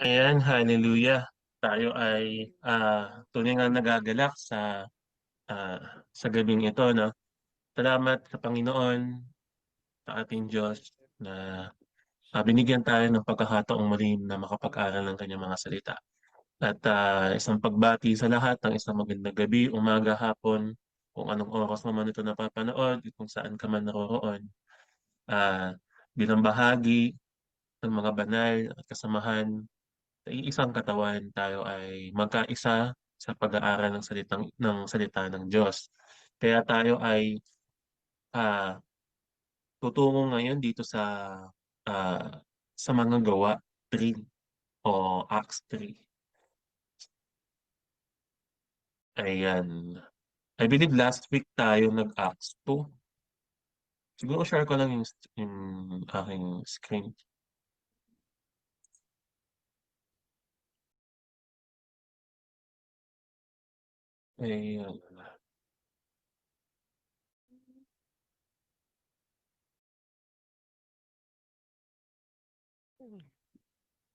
Ayan, hallelujah. Tayo ay tunay nga nagagalak ah, sa gabing ito, no? Salamat sa Panginoon, sa ating Diyos, na binigyan tayo ng pagkakataong muli na makapag-aral ng kanyang mga salita. At isang pagbati sa lahat ng isang magandang gabi, umaga, hapon, kung anong oras mo man ito napapanood, kung saan ka man naroroon. Ah, Bilang bahagi ng mga banal at kasamahan sa iisang katawan, tayo ay magkaisa sa pag-aaral ng salita ng Diyos. Kaya tayo ay ah, tutungo ngayon dito ah, sa mga gawa 3 o Acts 3. Ayan. I believe last week tayo nag-Acts 2. Siguro share ko lang yung aking screen. Ayan.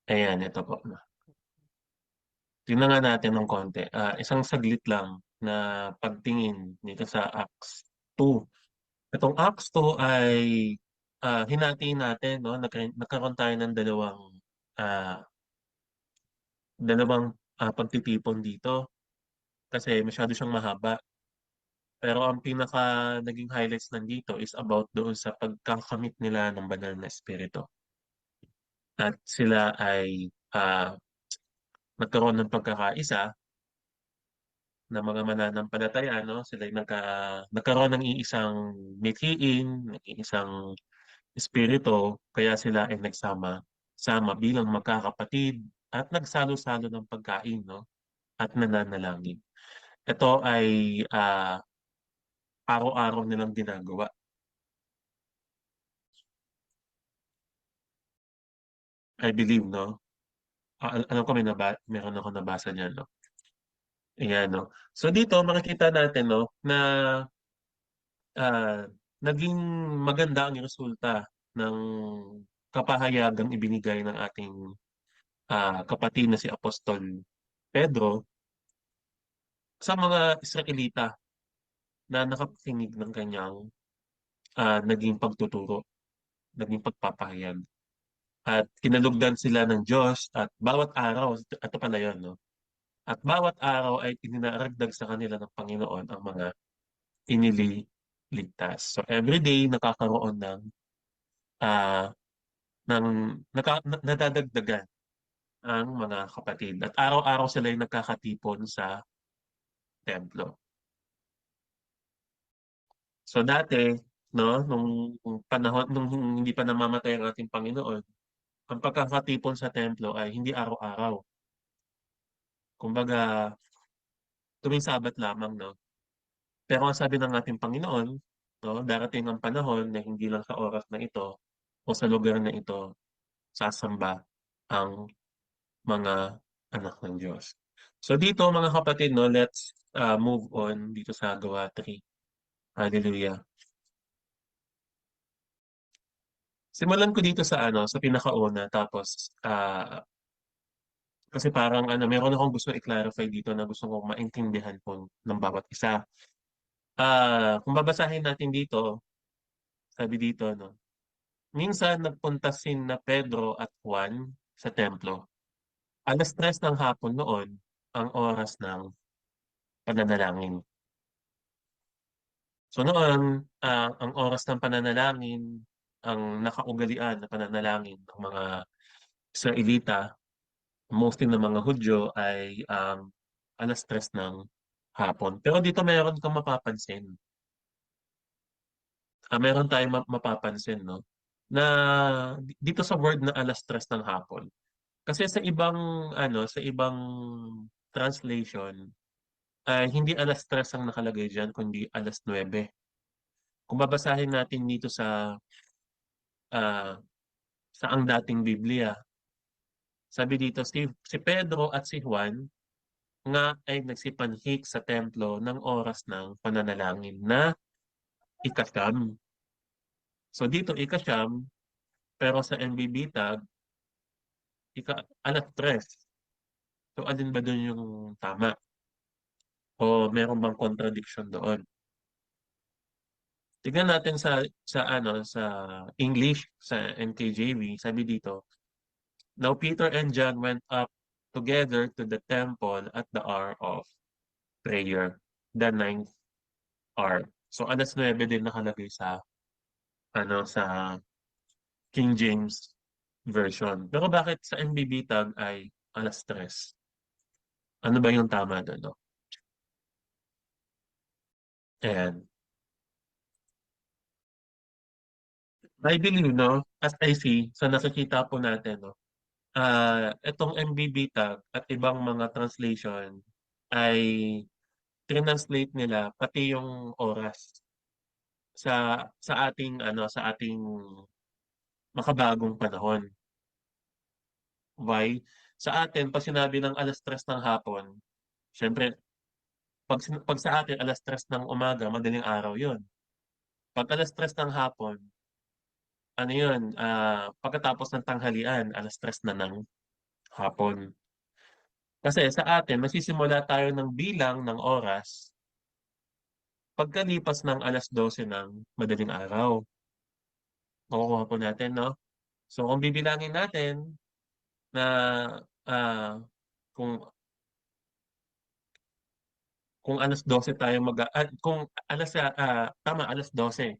Ayan, ito po. Tingnan nga natin ng konti. Isang saglit lang na pagtingin dito sa Acts 2. Itong Acts 2 ay hinati natin, no? Nagkaroon tayo ng ah, dalawang pagtitipon dito kasi masyado siyang mahaba. Pero ang pinaka naging highlights nandito is about doon sa pagkakamit nila ng banal na espiritu. At sila ay nagkaroon ng pagkakaisa ng mga mananampalataya, no? Sila ay nagkaroon ng iisang mithiin, ng iisang espiritu, kaya sila ay nagsama-sama bilang magkakapatid at nagsalo-salo ng pagkain, no? At nananalangin. Ito ay araw-araw nilang ginagawa. I believe, no? Alam ko meron ako nabasa niyan, no? Ayan, no? So dito makikita natin, no, na ah, naging maganda ang resulta ng kapahayagang ibinigay ng ating kapatid na si Apostol Pedro sa mga Israelita na nakapakinig ng kanyang naging pagtuturo, naging pagpapahayag. At kinalugdan sila ng Diyos at bawat araw, ito pala yun, no? At bawat araw ay ininaragdag sa kanila ng Panginoon ang mga inililigtas. So every day nakakaroon ah, ng nadadagdagan ang mga kapatid. At araw-araw sila ay nagkakatipon sa templo. So dati, no, nung panahon, nung hindi pa namamatay ang ating Panginoon, ang pagkakatipon sa templo ay hindi araw-araw. Kumbaga, tuwing Sabat lamang, no? Pero ang sabi ng ating Panginoon, no, darating ang panahon na hindi lang sa oras na ito o sa lugar na ito sasamba ang mga anak ng Diyos. So dito mga kapatid, no, let's move on dito sa Gawa 3. Hallelujah. Simulan ko dito sa sa pinakauna tapos kasi parang meron akong gusto i-clarify dito na gusto kong maintindihan po ng bawat isa. Kung babasahin natin dito, sabi dito, no, minsan nagpunta na Pedro at Juan sa templo. Alas 3 ng hapon noon, ang oras ng pananalangin. So noon, ang oras ng pananalangin, ang nakaugalian na pananalangin ng mga Israelita, mostly ng mga Hudyo, ay alas 3 ng hapon. Pero dito meron kang mapapansin. Meron tayong mapapansin, no? Na dito sa word na alas 3 ng hapon. Kasi sa ibang translation, ay hindi alas 3 ang nakalagay diyan, kundi alas 9. Kung babasahin natin dito ah, sa ang dating Biblia, sabi dito si Pedro at si Juan nga ay nagsipanhik sa templo ng oras ng pananalangin na ikasyam. So dito ikasyam, pero sa NBB tag, alas 3. So alin ba dun yung tama? O meron bang contradiction doon? Tignan natin sa English sa NKJV. Sabi dito, Now Peter and John went up together to the temple at the hour of prayer, the ninth hour. So alas 9 din nakalagay sa King James version. Pero bakit sa NBB tag ay alas 3? Ano ba yung tama doon, no? Ayan. I believe, no, as I see, sa nakikita po natin, no, itong MBB tag at ibang mga translation ay translate nila pati yung oras sa ating makabagong panahon. Why? Sa atin, pag sinabi ng alas 3 ng hapon, syempre, pag sa atin, alas 3 ng umaga, madaling araw yun. Pag alas 3 ng hapon, ano yun, pagkatapos ng tanghalian, alas 3 na ng hapon. Kasi sa atin, masisimula tayo ng bilang ng oras pagkalipas ng alas 12 ng madaling araw. Makukuha po natin, no? So, kung bibilangin natin na ah, kung kung alas 12 tayo kung tama, alas 12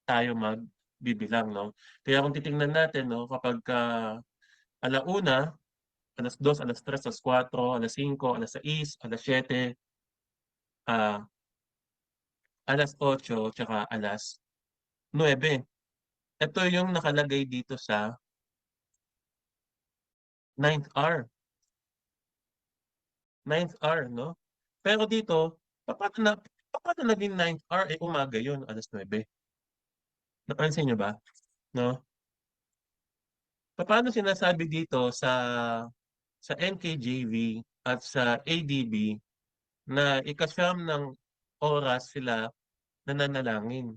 tayo magbibilang, no? Kaya kung titingnan natin, no, kapag alauna, alas 2, alas 3, alas 4, alas 5, alas 6, alas 7, ah, alas 8, tsaka alas 9. Ito yung nakalagay dito sa ninth hour. Ninth hour, no? Pero dito, paano naging ninth hour? Umaga yun, alas 9. Napansin nyo ba? No? Paano sinasabi dito sa NKJV at sa ADB na ikasyam ng oras sila nananalangin?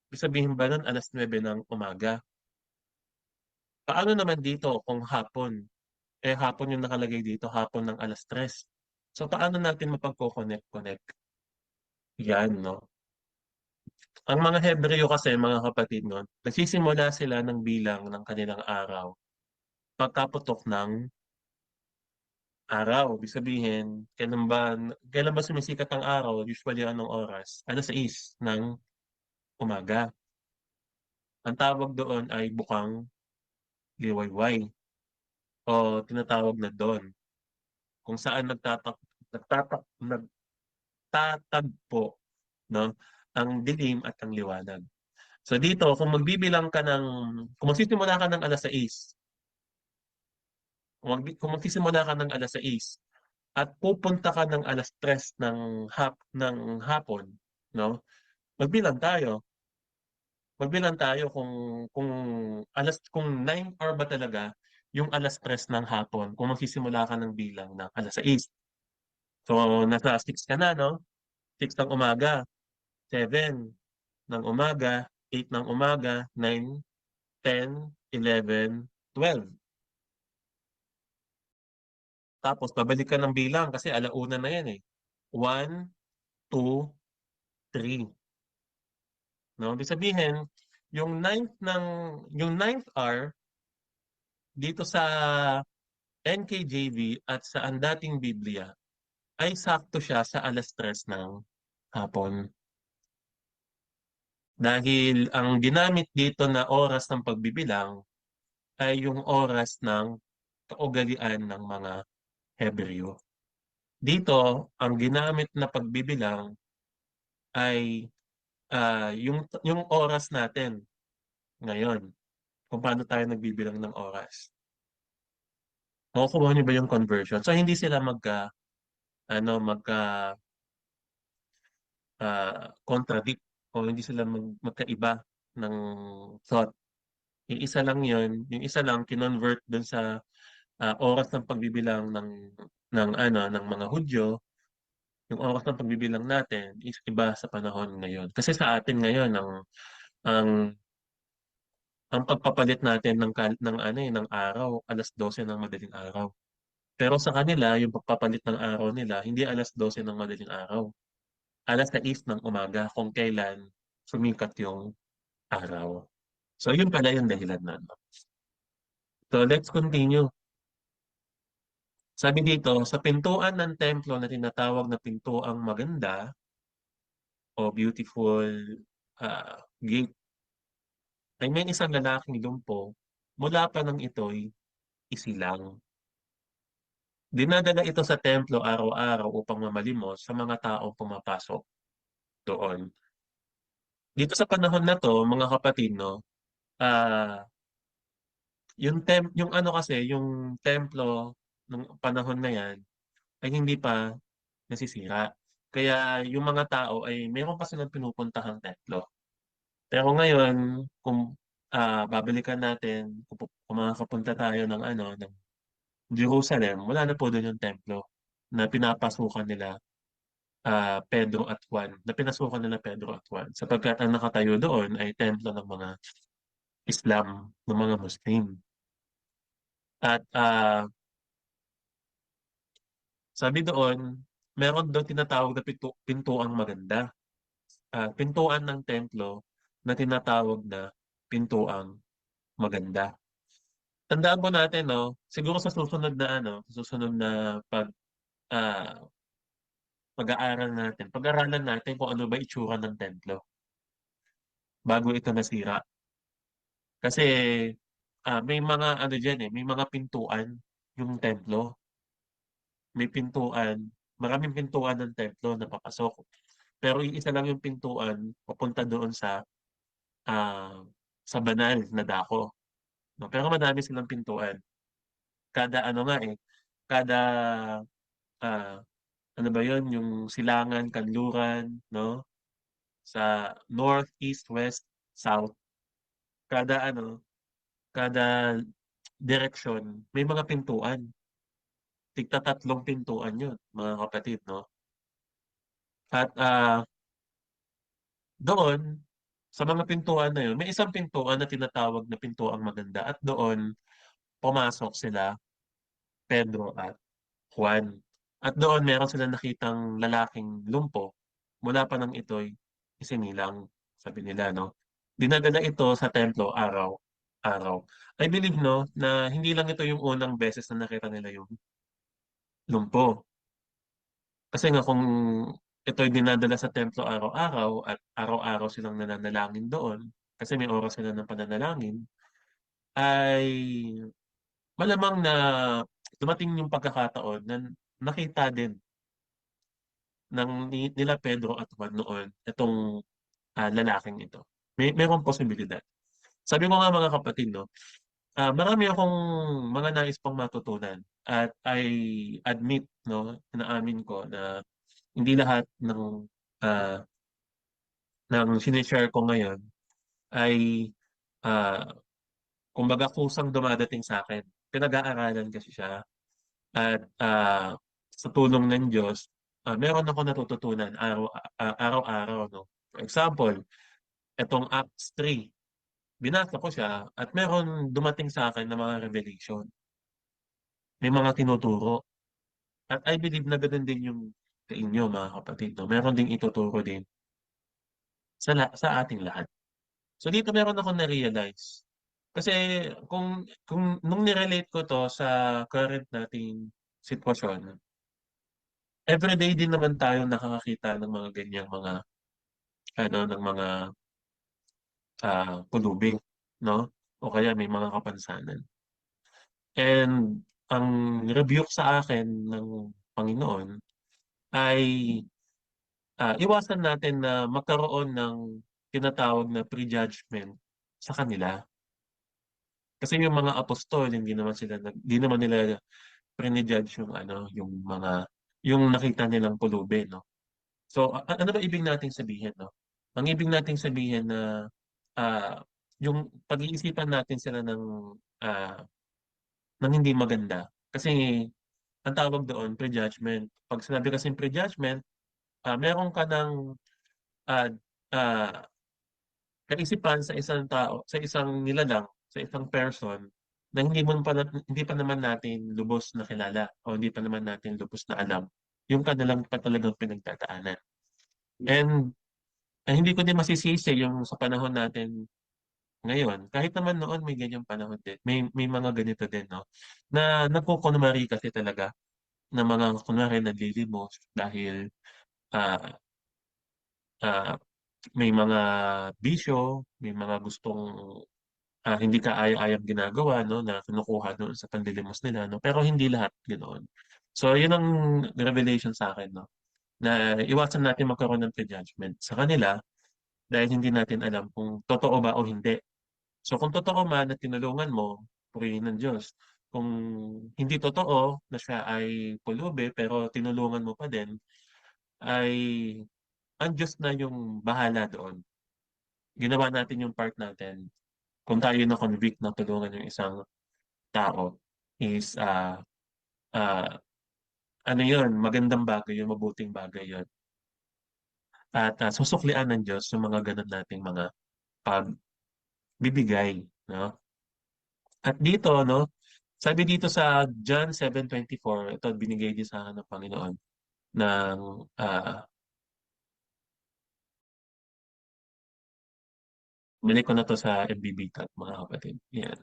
Ibig sabihin ba nun alas 9 ng umaga? Paano naman dito kung hapon? Hapon yung nakalagay dito, hapon ng alas 3. So, paano natin mapagko-connect-connect? Yan, no? Ang mga Hebreo kasi, mga kapatid nun, nagsisimula sila ng bilang ng kanilang araw pagkaputok ng araw. Ibig sabihin, kailan ba sumisikat ang araw? Usually, anong oras? Alas 6 ng umaga. Ang tawag doon ay bukang liwayway o tinatawag na dawn, kung saan nagtatagpo, no, ang dilim at ang liwanag. So dito, kung magsisimula ka ng alas 6, kung magsisimula ka ng alas 6 at pupunta ka ng alas 3 ng hapon, no? Magbilang tayo. Magbilang tayo kung 9 hour ba talaga yung alas 3 ng hapon kung magsisimula ka ng bilang ng alas 6. So nasa 6 ka na, no? 6 ng umaga, 7 ng umaga, 8 ng umaga, 9, 10, 11, 12. Tapos babalik ka ng bilang kasi alauna na yan eh. 1, 2, 3. No? Ibig sabihin, yung ninth hour dito sa NKJV at sa ang dating Biblia ay sakto siya sa alas 3 ng hapon. Dahil ang ginamit dito na oras ng pagbibilang ay yung oras ng kaugalian ng mga Hebreo. Dito, ang ginamit na pagbibilang ay yung oras natin ngayon, kung paano tayo nagbibilang ng oras. Makukuha niyo ba yung conversion? So hindi sila magka contradict o hindi sila magkaiba ng thought. Yung isa lang yun, yung isa lang kinonvert dun sa oras ng pagbibilang ng mga Hudyo. Yung oras ng pagbibilang natin is iba sa panahon ngayon. Kasi sa atin ngayon ang ang pagpapalit natin ng ano eh, ng araw, 12:00 ng madaling araw. Pero sa kanila, yung pagpapalit ng araw nila, hindi 12:00 ng madaling araw. 6:00 ng umaga kung kailan sumikat yung araw. So yun pala yung dahilan na. So let's continue. Sabi dito, sa pintuan ng templo na tinatawag na pintuang maganda o beautiful gate, ay may isang lalaking lumpo mula pa nang ito'y isilang. Dinadala ito sa templo araw-araw upang mamalimos sa mga taong pumapasok doon. Dito sa panahon na 'to, mga kapatid 'no, yung ano kasi, yung templo nung panahon na 'yan ay hindi pa nasisira. Kaya yung mga tao ay meron pa silang pinupuntahang templo. Pero ngayon kung, babalikan natin kung makakapunta tayo ng ano, ng Jerusalem, wala na po dun yung templo na pinapasukan nila, Pedro at Juan, na pinasukan nila Pedro at Juan sapagkat ang nakatayo doon ay templo ng mga Islam, ng mga Muslim. At, sabi doon, meron daw tinatawag na pintuang maganda, pintuan ng templo na tinatawag na pintuang maganda. Tandaan po natin 'no, siguro sa susunod na ano, sa susunod na ah, pag-aaral natin, pag-aralan natin kung ano ba itsura ng templo bago ito nasira. Kasi, may mga ano diyan, eh, may mga pintuan yung templo. May pintuan, maraming pintuan ng templo na papasok. Pero iisa lang yung pintuan papunta doon ah, sa banal na dako, 'no. Pero madami silang pintuan. Kada ano nga, eh, kada, ah, ano ba yun, yung silangan, kanluran, 'no, sa north, east, west, south, kada ano, kada direksyon may mga pintuan. Tigtatatlong pintuan yun, mga kapatid, 'no. At, doon sa mga pintuan na yun, may isang pintuan na tinatawag na pintuang maganda at doon pumasok sila Pedro at Juan. At doon meron silang nakitang lalaking lumpo mula pa nang ito'y isinilang, sabi nila 'no. Dinadala ito sa templo araw-araw. I believe 'no, na hindi lang ito yung unang beses na nakita nila yung lumpo. Kasi nga kung ito'y dinadala sa templo araw-araw at araw-araw silang nananalangin doon, kasi may oras sila ng pananalangin, ay malamang na dumating yung pagkakataon na nakita din nila Pedro at Juan noon itong, lalaking ito. Merong posibilidad. Sabi ko nga mga kapatid 'no, marami akong mga nais pang matutunan at I admit 'no, inaamin ko na hindi lahat ah, ng shine-share ko ngayon ay, ah, kumbaga kusang dumadating sa'kin. Pinag-aaralan kasi siya at, sa tulong ng Diyos, meron akong natututunan araw-araw 'no. For example, itong Acts 3, binasa ko siya at meron dumating sa'kin na mga revelation. May mga tinuturo at I believe na gano'n din yung sa inyo mga kapatid 'no, meron ding ituturo din sa ating lahat. So dito meron akong na-realize. Kasi kung nung ni-relate ko 'to sa current nating sitwasyon, everyday din naman tayong nakakakita ng mga ganyang mga ano, ng mga, pulubi 'no, o kaya may mga kapansanan. And ang rebuke sa akin ng Panginoon ay, iwasan natin na magkaroon ng tinatawag na prejudgment sa kanila. Kasi yung mga apostol hindi naman nila prine-judge yung ano, yung nakita nilang pulubi 'no. So, ano ba ibig nating sabihin 'no? Ang ibig nating sabihin na, ah, yung pag-iisipan natin sila ah, ng hindi maganda. Kasi ang tawag doon prejudgment. 'Pag sinabi kasing prejudgment, meron ka ng, ah, ah, kaisipan sa isang tao, sa isang nilalang, sa isang person na hindi pa naman natin lubos na kilala o hindi pa naman natin lubos na alam yung kanilang pa talagang pinagdadaanan. And hindi ko din masisisi yung sa panahon natin ngayon, kahit naman noon may ganyang panahon din, may mga ganito din, no? Na nagkukunwari kasi talaga na mga kunwari naglilimos dahil ah, ah, may mga bisyo, may mga gustong hindi kaaya-ayang ginagawa, no, na kinukuha doon sa panlilimos nila, no? Pero hindi lahat ganoon. So, yun ang revelation sa akin, no? Na iwasan natin magkaroon ng prejudgment sa kanila dahil hindi natin alam kung totoo ba o hindi. So, kung totoo man na tinulungan mo, purihin ng Diyos. Kung hindi totoo na siya ay pulubi pero tinulungan mo pa din, ay ang Diyos na yung bahala doon. Ginawa natin yung part natin. Kung tayo na convict na tulungan yung isang tao is ah, ano yun, magandang bagay yun, mabuting bagay yun. At susuklian ng Diyos yung mga ganun nating mga pagbibigay, no? At dito, no, sabi dito sa John 7:24, ito binigay din sa akin ng Panginoon ng bili ko na to sa MBB Cut, mga kapatid. Yan.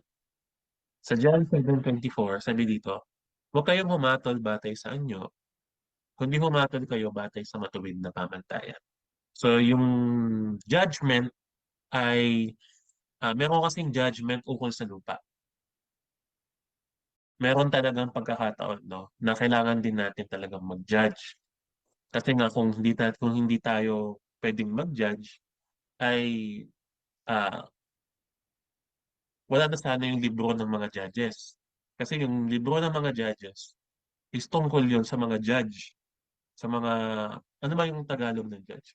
Sa John 7:24, sabi dito, huwag kayong humatol batay sa anyo, kundi humatol kayo batay sa matuwid na pamantayan. So, yung judgment ay, meron kasing judgment ukol sa lupa. Meron talagang pagkakataon, no, na kailangan din natin talagang mag-judge. Kasi nga kung hindi tayo pwedeng mag-judge, ay ah, wala na sana yung libro ng mga judges. Kasi yung libro ng mga judges is tungkol yun sa mga judge, sa mga, ano ba yung Tagalog ng judge?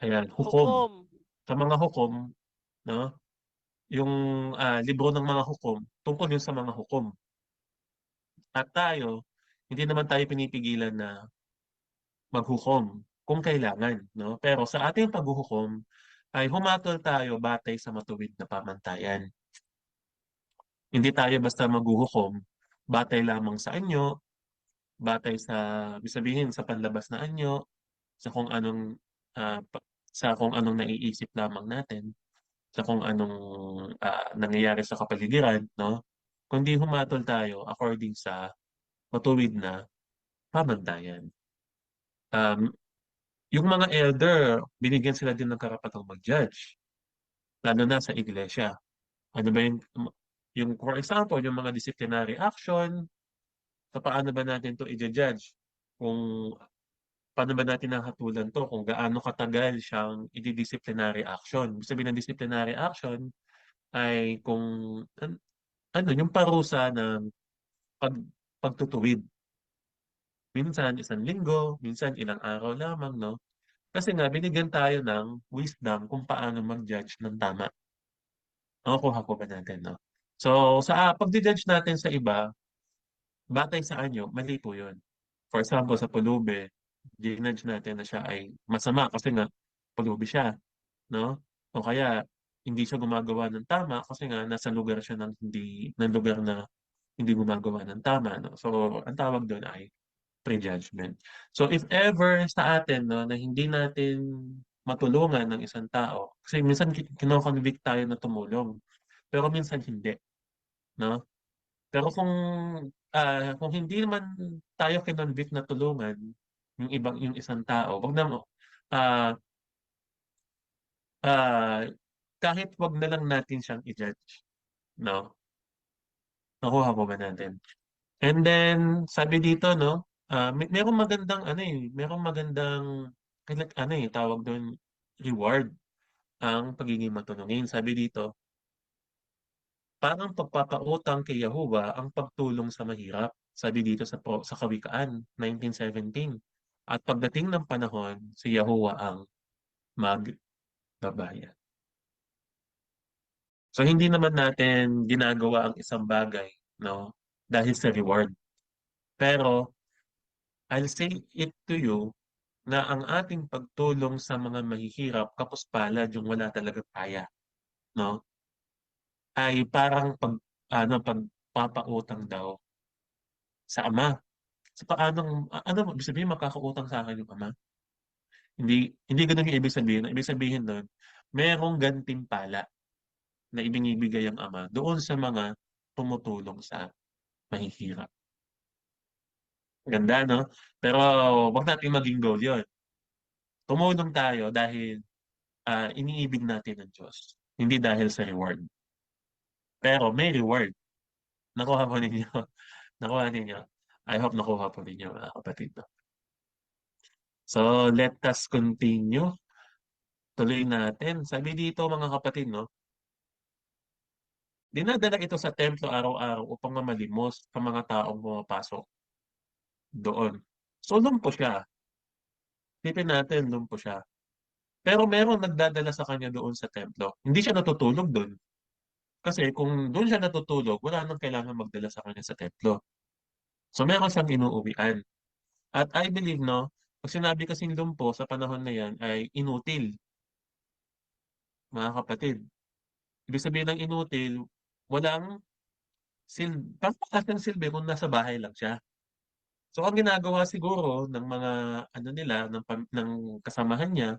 Ayan, hukom. Hukom. Sa mga hukom, no? Yung libro ng mga hukom, tungkol yun sa mga hukom. At tayo, hindi naman tayo pinipigilan na maghukom kung kailangan, no? Pero sa ating paghuhukom ay humatol tayo batay sa matuwid na pamantayan. Hindi tayo basta maghuhukom batay lamang sa anyo, batay sa, ibig sabihin, sa panlabas na anyo, sa kung anong sa kung anong naiisip lamang natin, sa kung anong nangyayari sa kapaligiran, no? Kundi humatol tayo according sa matuwid na pamantayan. Um, yung mga elder, binigyan sila din ng karapatang mag-judge, lalo na sa iglesia. Ano ba yung for example, yung mga disciplinary action, sa paano ba natin to i-judge? Kung paano ba natin nahatulan to? Kung gaano katagal siyang i-disciplinary action. Ibig sabihin ng disciplinary action ay kung ano, yung parusa ng pag, pagtutuwid. Minsan, isang linggo, minsan ilang araw lamang, no? Kasi nga, binigyan tayo ng wisdom kung paano mag-judge ng tama. Nakukuha ko ba natin, no? So, sa pag-judge natin sa iba, batay sa anyo, mali po yun. For example, sa pulubi, ginudge natin na siya ay masama kasi nga pulubi siya, no? O kaya hindi siya gumagawa ng tama kasi nga nasa lugar siya ng lugar na hindi gumagawa ng tama, no? So, ang tawag doon ay prejudgment. So, if ever sa atin, no, na hindi natin matulungan ng isang tao, kasi minsan kinoconvict tayo na tumulong, pero minsan hindi, no? Pero kung hindi naman tayo kinonvict na tulungan yung isang tao, wag na ah ah kahit wag na lang natin siyang i-judge, no? Nakuha ko ba natin? And then sabi dito, no, merong magandang ano merong magandang ano tawag doon, reward ang pagiging matulungin. Sabi dito, parang pagpapautang kay Yahuwah ang pagtulong sa mahirap. Sabi dito sa Kawikaan 19:17. At pagdating ng panahon, si Yahuwah ang magbabayad. So hindi naman natin ginagawa ang isang bagay, no, dahil sa reward. Pero I'll say it to you, na ang ating pagtulong sa mga mahihirap kapos palad yung wala talagang kaya, no? Ay parang pagpapautang daw sa ama. Sa ano ibig sabihin makakautang sa akin yung ama? Hindi gano'n yung ibig sabihin. Ang ibig sabihin nun, merong gantimpala na ibinibigay ang ama doon sa mga tumutulong sa mahihirap. Ganda, no? Pero wag nating maging goal yun. Tumulong tayo dahil iniibig natin ng Diyos, hindi dahil sa reward. Pero may reward. Nakuha po ninyo. Nakuha ninyo. I hope nakuha po ninyo, mga kapatid. No? So, let us continue. Tuloy natin. Sabi dito, mga kapatid, no? Dinadala ito sa templo araw-araw upang mamalimos sa mga taong pumapasok doon. So, lumpo siya. Tipin natin, lumpo siya. Pero meron nagdadala sa kanya doon sa templo. Hindi siya natutulog doon. Kasi kung doon siya natutulog, wala nang kailangan magdala sa kanya sa templo. So, meron siyang inuuwian. At I believe, no, pag sinabi kasing lumpo sa panahon na yan ay inutil, mga kapatid. Ibig sabihin ng inutil, walang silbi kung nasa bahay lang siya. So ang ginagawa siguro ng mga ano nila ng kasamahan niya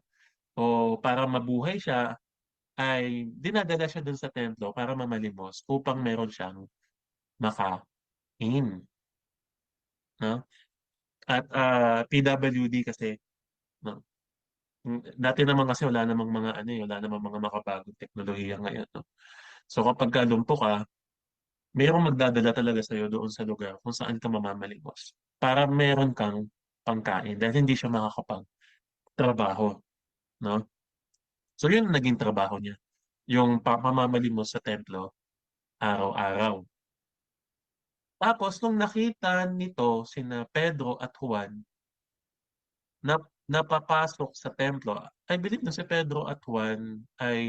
o para mabuhay siya ay dinadala siya dun sa templo para mamalimos upang meron siyang makain, no? At PWD kasi, no? Dati naman kasi wala namang mga ano wala namang mga makabagong teknolohiya ngayon, no? So kapag lumpo ka, mayroong magdadala talaga sa'yo doon sa lugar kung saan ka mamamalimos para meron kang pangkain dahil hindi siya makakapagtrabaho, no? So yun ang naging trabaho niya, yung pamamalimos sa templo araw-araw. Tapos nung nakita nito sina Pedro at Juan na napapasok sa templo, I believe na si Pedro at Juan ay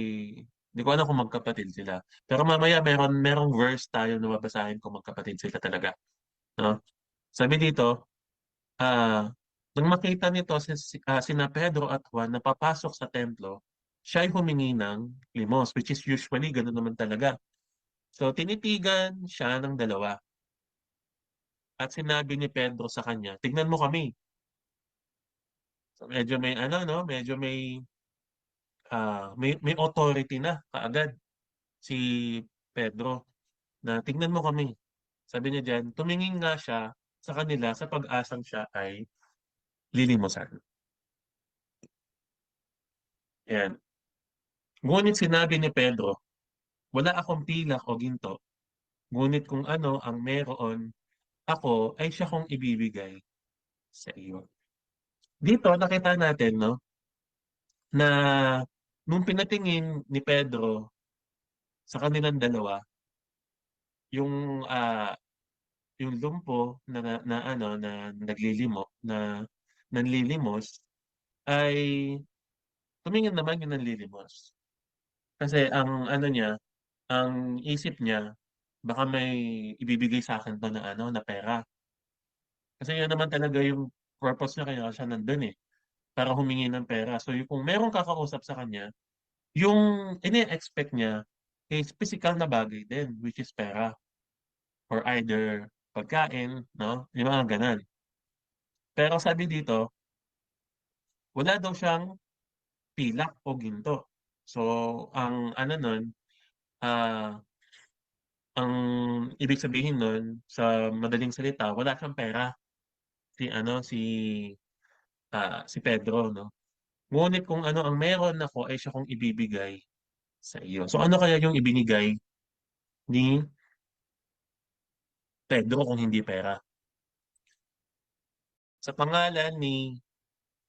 hindi ko alam kung magkapatid sila. Pero mamaya merong verse tayo na babasahin kung magkapatid sila talaga, no? Sabi dito, nang makita nito sina Pedro at Juan na papasok sa templo, siya ay humingi ng limos, which is usually gano'n naman talaga. So, tinitigan siya ng dalawa. At sinabi ni Pedro sa kanya, tignan mo kami. So, medyo may ano, no? Medyo may authority na kaagad si Pedro na tignan mo kami. Sabi niya diyan, tumingin nga siya sa kanila sa pag-asang siya ay lilimusan. Yan. Ngunit sinabi ni Pedro, wala akong pilak o ginto, ngunit kung ano ang meron ako ay siya kong ibibigay sa iyo. Dito nakita natin, no, na nung pinatingin ni Pedro sa kanilang dalawa, yung yung lumpo na ano na nanlilimos ay tumingin naman yung nanlilimos. Kasi ang ano niya, ang isip niya, baka may ibibigay sa akin to na ano na pera. Kasi yun naman talaga yung purpose niya kaya siya nandun eh, para humingi ng pera. So yung kung merong kakausap sa kanya, yung ine-expect niya is physical na bagay din, which is pera. Or either pagkain, no? Yung mga ganun. Pero sabi dito, wala daw siyang pilak o ginto. So, ang ano nun, ah, ang ibig sabihin nun, sa madaling salita, wala siyang pera si Pedro, no? Ngunit kung ano ang meron ako ay siya kong ibibigay sa iyo. So ano kaya yung ibinigay ni Pedro kung hindi pera? Sa pangalan ni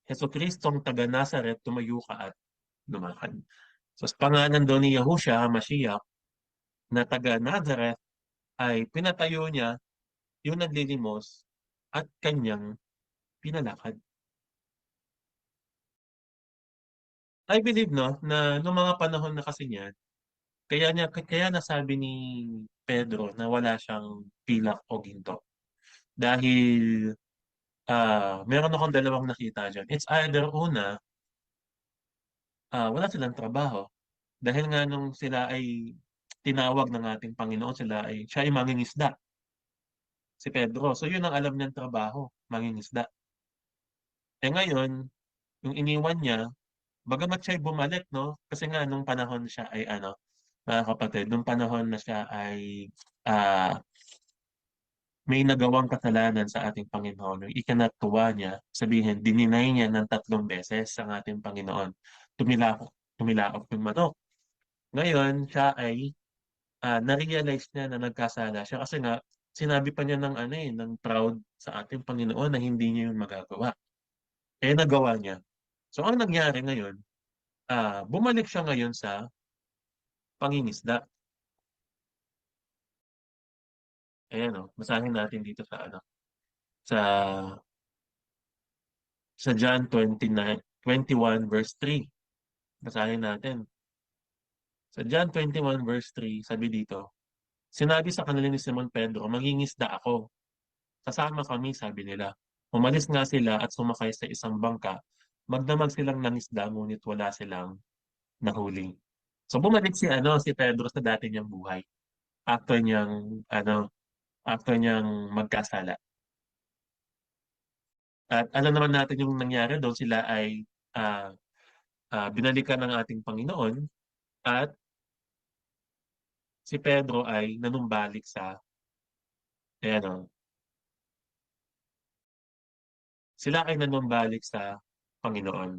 Jesucristong taga Nazaret, tumayo ka at lumakad. So sa pangalan daw ni Yahushua HaMashiach na taga Nazareth ay pinatayo niya yung naglilimos at kanyang pinalakad. I believe, no, na noong mga panahon na kasi niyan, kaya nasabi ni Pedro na wala siyang pilak o ginto. Dahil Meron akong dalawang nakita diyan. It's either una, wala silang trabaho dahil nga nung sila ay tinawag ng ating Panginoon, siya ay mangingisda, si Pedro. So yun ang alam niyang trabaho, mangingisda. Eh ngayon, yung iniwan niya, bagamat siya'y bumalik 'no, kasi nga nung panahon siya ay ano, mga kapatid, nung panahon na siya ay, ah, may nagawang kasalanan sa ating Panginoon, yung ikinatuwa niya, sabihin dininay niya ng 3 beses ang ating Panginoon. Tumilako tumilaok yung manok. Ngayon siya ay, na-realize niya na nagkasala siya kasi nga sinabi pa niya ng ano, ng proud sa ating Panginoon na hindi niya yun magagawa. Eh, nagawa niya. So ang nangyari ngayon, bumalik siya ngayon sa pangingisda. Ayan, oh, basahin natin dito sa ano, sa John 21 verse 3. Basahin natin. Sa John 21 verse 3, sabi dito, sinabi sa kanila ni Simon Pedro, mangingisda ako. Sasama kami, sabi nila. Umalis nga sila at sumakay sa isang bangka. Magdamag silang nangisda, ngunit wala silang nahuli. So bumalik si Pedro sa dati niyang buhay. After niyang ano, after niyang magkasala. At alam naman natin yung nangyari doon, sila ay ah, binalikan ng ating Panginoon at si Pedro ay nanumbalik ayan o, sila ay nanumbalik sa Panginoon.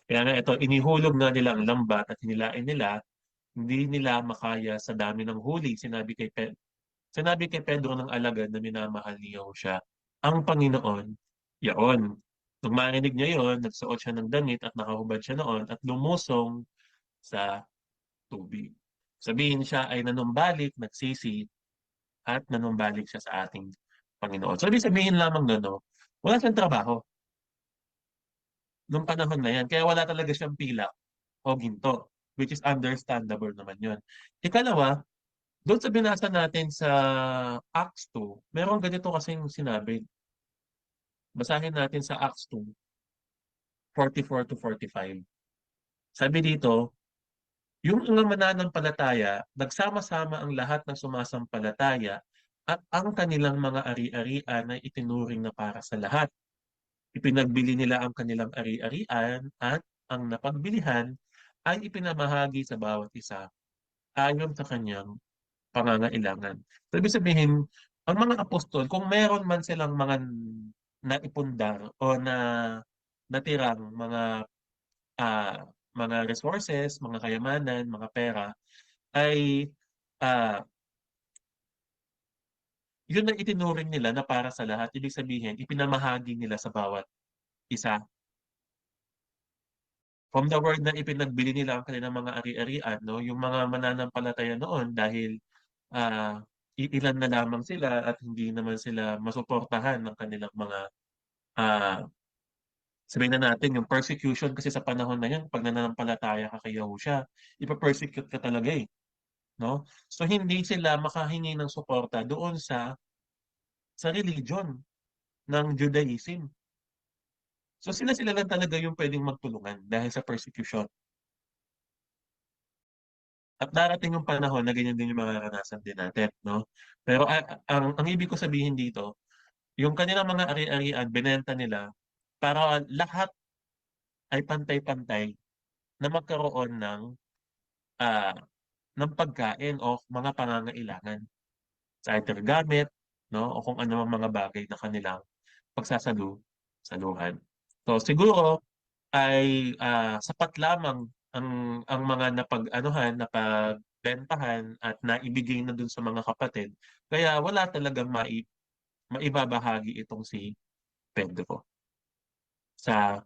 Kaya nga ito, inihulog na nila ang lambat at hinilain nila, hindi nila makaya sa dami ng huli. Sinabi kay Pedro ng alagad na minamahal niya siya, ang Panginoon, yaon. Nung marinig niya yon, nagsuot siya ng damit at nakahubad siya noon at lumusong sa tubig. Sabihin siya ay nanumbalik, nagsisi, at nanumbalik siya sa ating Panginoon. So, ibig sabihin lamang nun, no, wala siyang trabaho nung panahon na yan. Kaya wala talaga siyang pila o ginto, which is understandable naman yun. Ikalawa, doon sa binasa natin sa Acts 2, meron ganito kasing sinabi. Basahin natin sa Acts 2, 44 to 45. Sabi dito, yung mga mananampalataya, nagsama-sama ang lahat ng sumasampalataya at ang kanilang mga ari-arian ay itinuring na para sa lahat. Ipinagbili nila ang kanilang ari-arian at ang napagbilihan ay ipinamahagi sa bawat isa ayon sa kanyang pangangailangan. So, ibig sabihin, ang mga apostol, kung meron man silang mga naipundar o natirang mga resources, mga kayamanan, mga pera, ay ah, yun ang itinuring nila na para sa lahat. Ibig sabihin, ipinamahagi nila sa bawat isa. From the word na ipinagbili nila ang kanilang mga ari-arian, no, yung mga mananampalataya noon dahil ah, iilan na lamang sila at hindi naman sila masuportahan ng kanilang mga ah, sabihin na natin yung persecution kasi sa panahon na yun, pag nananampalataya ka kay Yahusha, ipa-persecute ka talaga eh. No? So hindi sila makahingi ng suporta doon sa religion ng Judaism. So sila-sila lang talaga yung pwedeng magtulungan dahil sa persecution. At darating yung panahon na ganyan din yung mararanasan din natin, no? Pero ang ibig ko sabihin dito, yung kanilang mga ari-arian, binenta nila para lahat ay pantay-pantay na magkaroon ah, ng pagkain o mga pangangailangan sa either gamit, no? O kung ano mang mga bagay na kanilang saluhan. So siguro ay sapat lamang ang mga napagbentahan at naibigay na dun sa mga kapatid. Kaya wala talagang maibabahagi itong si Pedro sa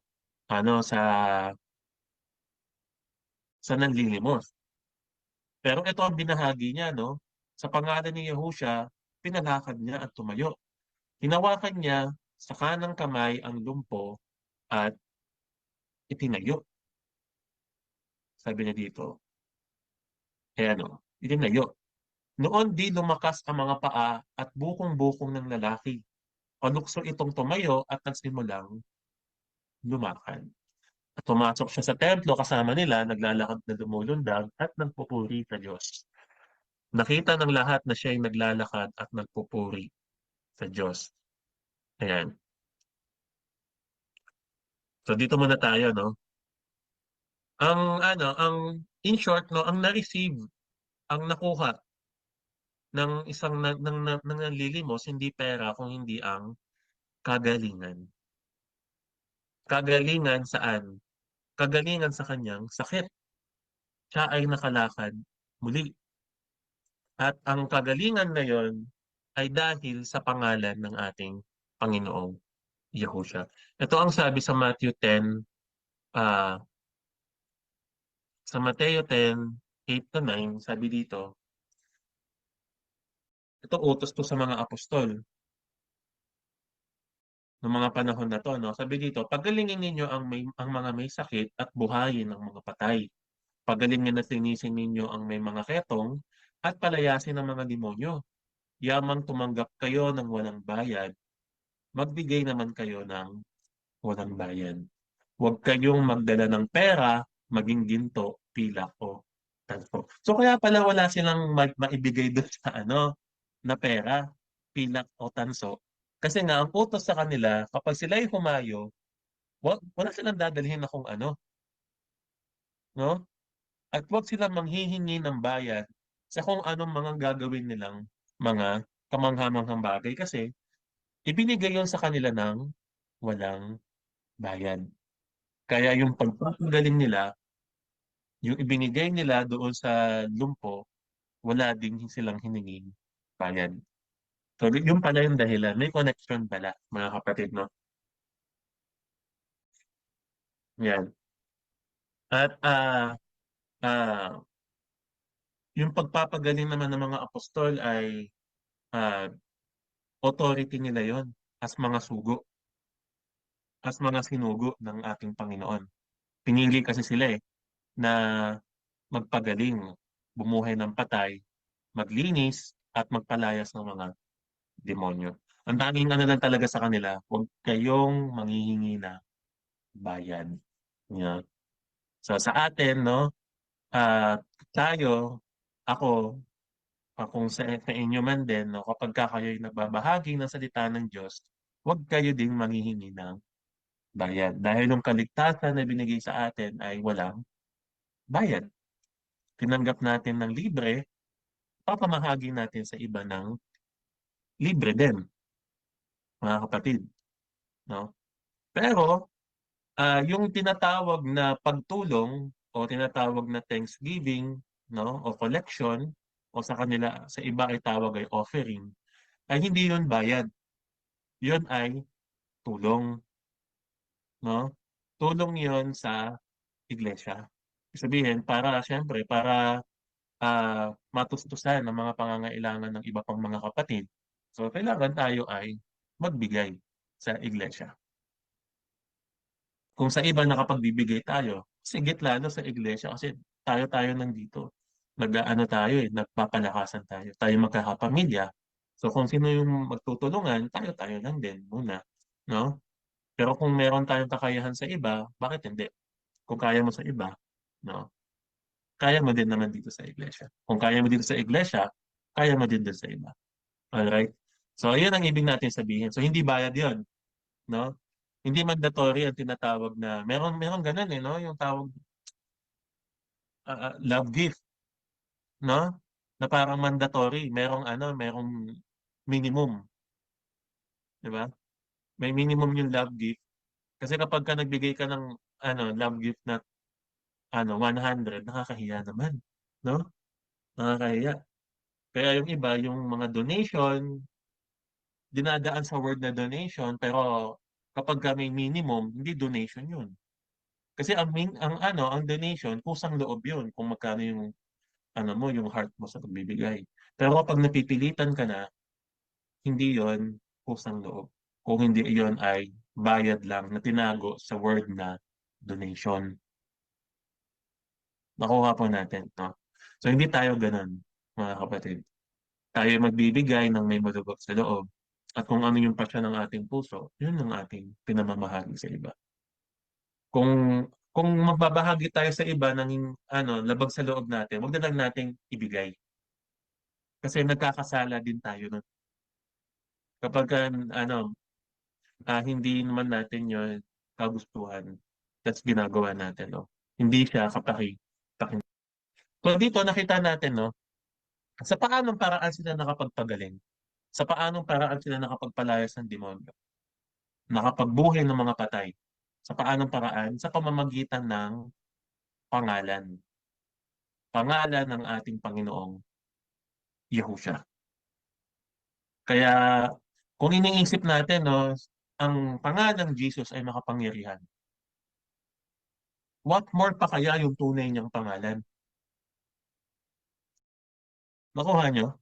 sa nanlilimos. Pero ito ang binahagi niya, no? Sa pangalan ni Yahusha, pinalakad niya at tumayo. Hinawakan niya sa kanang kamay ang lumpo at itinayo. Sabi niya dito, ayan o, itinayo. Noon di lumakas ang mga paa at bukong-bukong ng lalaki. palukso itong tumayo at nagsimulang lumakad. At pumasok siya sa templo kasama nila, naglalakad na lumulundag at nagpupuri sa Diyos. Nakita ng lahat na siya ay naglalakad at nagpupuri sa Diyos. Ayan. So dito muna tayo, no? Ang in short, no, ang na-receive, ang nakuha ng isang ng nanlilimos, hindi pera kung hindi ang kagalingan. Kagalingan saan? Kagalingan sa kanyang sakit. Siya ay nakalakad muli. At ang kagalingan na yon ay dahil sa pangalan ng ating Panginoong Yahushua. Ito ang sabi sa Matthew 10, ah sa Mateo 10:8 to 9, sabi dito, ito utos to sa mga apostol ng mga panahon na to, no? Sabi dito, pagalingin ninyo ang mga may sakit at buhayin ang mga patay. Pagalingin at linisin ninyo ang may mga ketong at palayasin ang mga demonyo. Yamang tumanggap kayo ng walang bayad, magbigay naman kayo ng walang bayad. Huwag kayong magdala ng pera, maging ginto, pilak o tanso. So kaya pala wala silang maibigay doon sa na pera, pilak o tanso. Kasi nga, ang utos sa kanila, kapag sila ay humayo, wala silang dadalhin na kung ano, no? At wag silang manghihingi ng bayad sa kung anong mga gagawin nilang mga kamanghamanghang bagay kasi ibinigay yon sa kanila ng walang bayad. Kaya yung pagpapagaling nila, yung ibinigay nila doon sa lumpo, wala ding silang hininging bayad. So, yun pala yung dahilan. May connection pala, mga kapatid, no? Yan. At ah, yung pagpapagaling naman ng mga apostol ay ah, authority nila yon as mga sugo, as mga sinugo ng ating Panginoon. Pinili kasi sila na magpagaling, bumuhay ng patay, maglinis, at magpalayas ng mga demonyo. Ang tanging ano lang talaga sa kanila, huwag kayong manghihingi na bayad. Yeah. So sa atin, no, ah tayo, ako, kung sa inyo man din, no, kapag kayo'y nagbabahagi ng salita ng Diyos, huwag kayo ding manghihingi ng bayad. Dahil yung kaligtasan na binigay sa atin ay walang bayad. Tinanggap natin ng libre, papamahagi natin sa iba ng libre din, mga kapatid. No? Pero, yung tinatawag na pagtulong o tinatawag na thanksgiving, no, o collection, o sa kanila, sa iba ay tawag ay offering, ay hindi yun bayad. Yun ay tulong, no? Tulong yun sa iglesia. Ibig sabihin, para, siyempre, para matustusan ang mga pangangailangan ng iba pang mga kapatid. So, kailangan tayo ay magbigay sa iglesia. Kung sa iba nakapagbibigay tayo, sigit lalo sa iglesia kasi tayo-tayo nandito. Nag-ano tayo nagpapalakasan tayo. Tayo magkakapamilya. So kung sino yung magtutulungan, tayo-tayo lang din muna. No? Pero kung meron tayong kakayahan sa iba, bakit hindi? Kung kaya mo sa iba, no? Kaya mo din naman dito sa iglesia. Kung kaya mo dito sa iglesia, kaya mo din sa iba. Alright? So, ayun ang ibig natin sabihin. So, hindi bayad yon, no? Hindi mandatory ang tinatawag na, meron ganun no? Yung tawag, love gift, no? Na parang mandatory. Merong minimum, di ba? May minimum yung love gift. Kasi kapag ka nagbigay ka ng love gift na 100, nakakahiya naman, no? Nakakahiya. Kaya yung iba, yung mga donation, dinadaan sa word na donation, pero kapag ka may minimum, hindi donation yun. Kasi ang donation, kusang loob yun kung magkano yung yung heart mo sa pagbibigay. Pero kapag napipilitan ka na, hindi yon kusang loob. Kung hindi yon ay bayad lang na tinago sa word na donation. Nakuha po natin, no? So hindi tayo ganun, mga kapatid. Tayo magbibigay ng may malubog sa loob. At kung ano yung pasya ng ating puso, yun ang ating pinamamahagi sa iba. Kung kung magbabahagi tayo sa iba ng labag sa loob natin, wag na lang nating ibigay. Kasi nagkakasala din tayo nun. Kapag hindi naman natin yun kagustuhan, that's ginagawa natin, no? Hindi siya kapaki. So dito nakita natin, no, sa paanong paraan sila nakapagpagaling, sa paanong paraan sila nakapagpalayas ng demonyo, nakapagbuhay ng mga patay, sa paanong paraan, sa pamamagitan ng pangalan. Pangalan ng ating Panginoong Yahushua. Kaya kung iniisip natin, no, ang pangalang Jesus ay makapangyarihan. What more pa kaya yung tunay niyang pangalan? Nakuha nyo?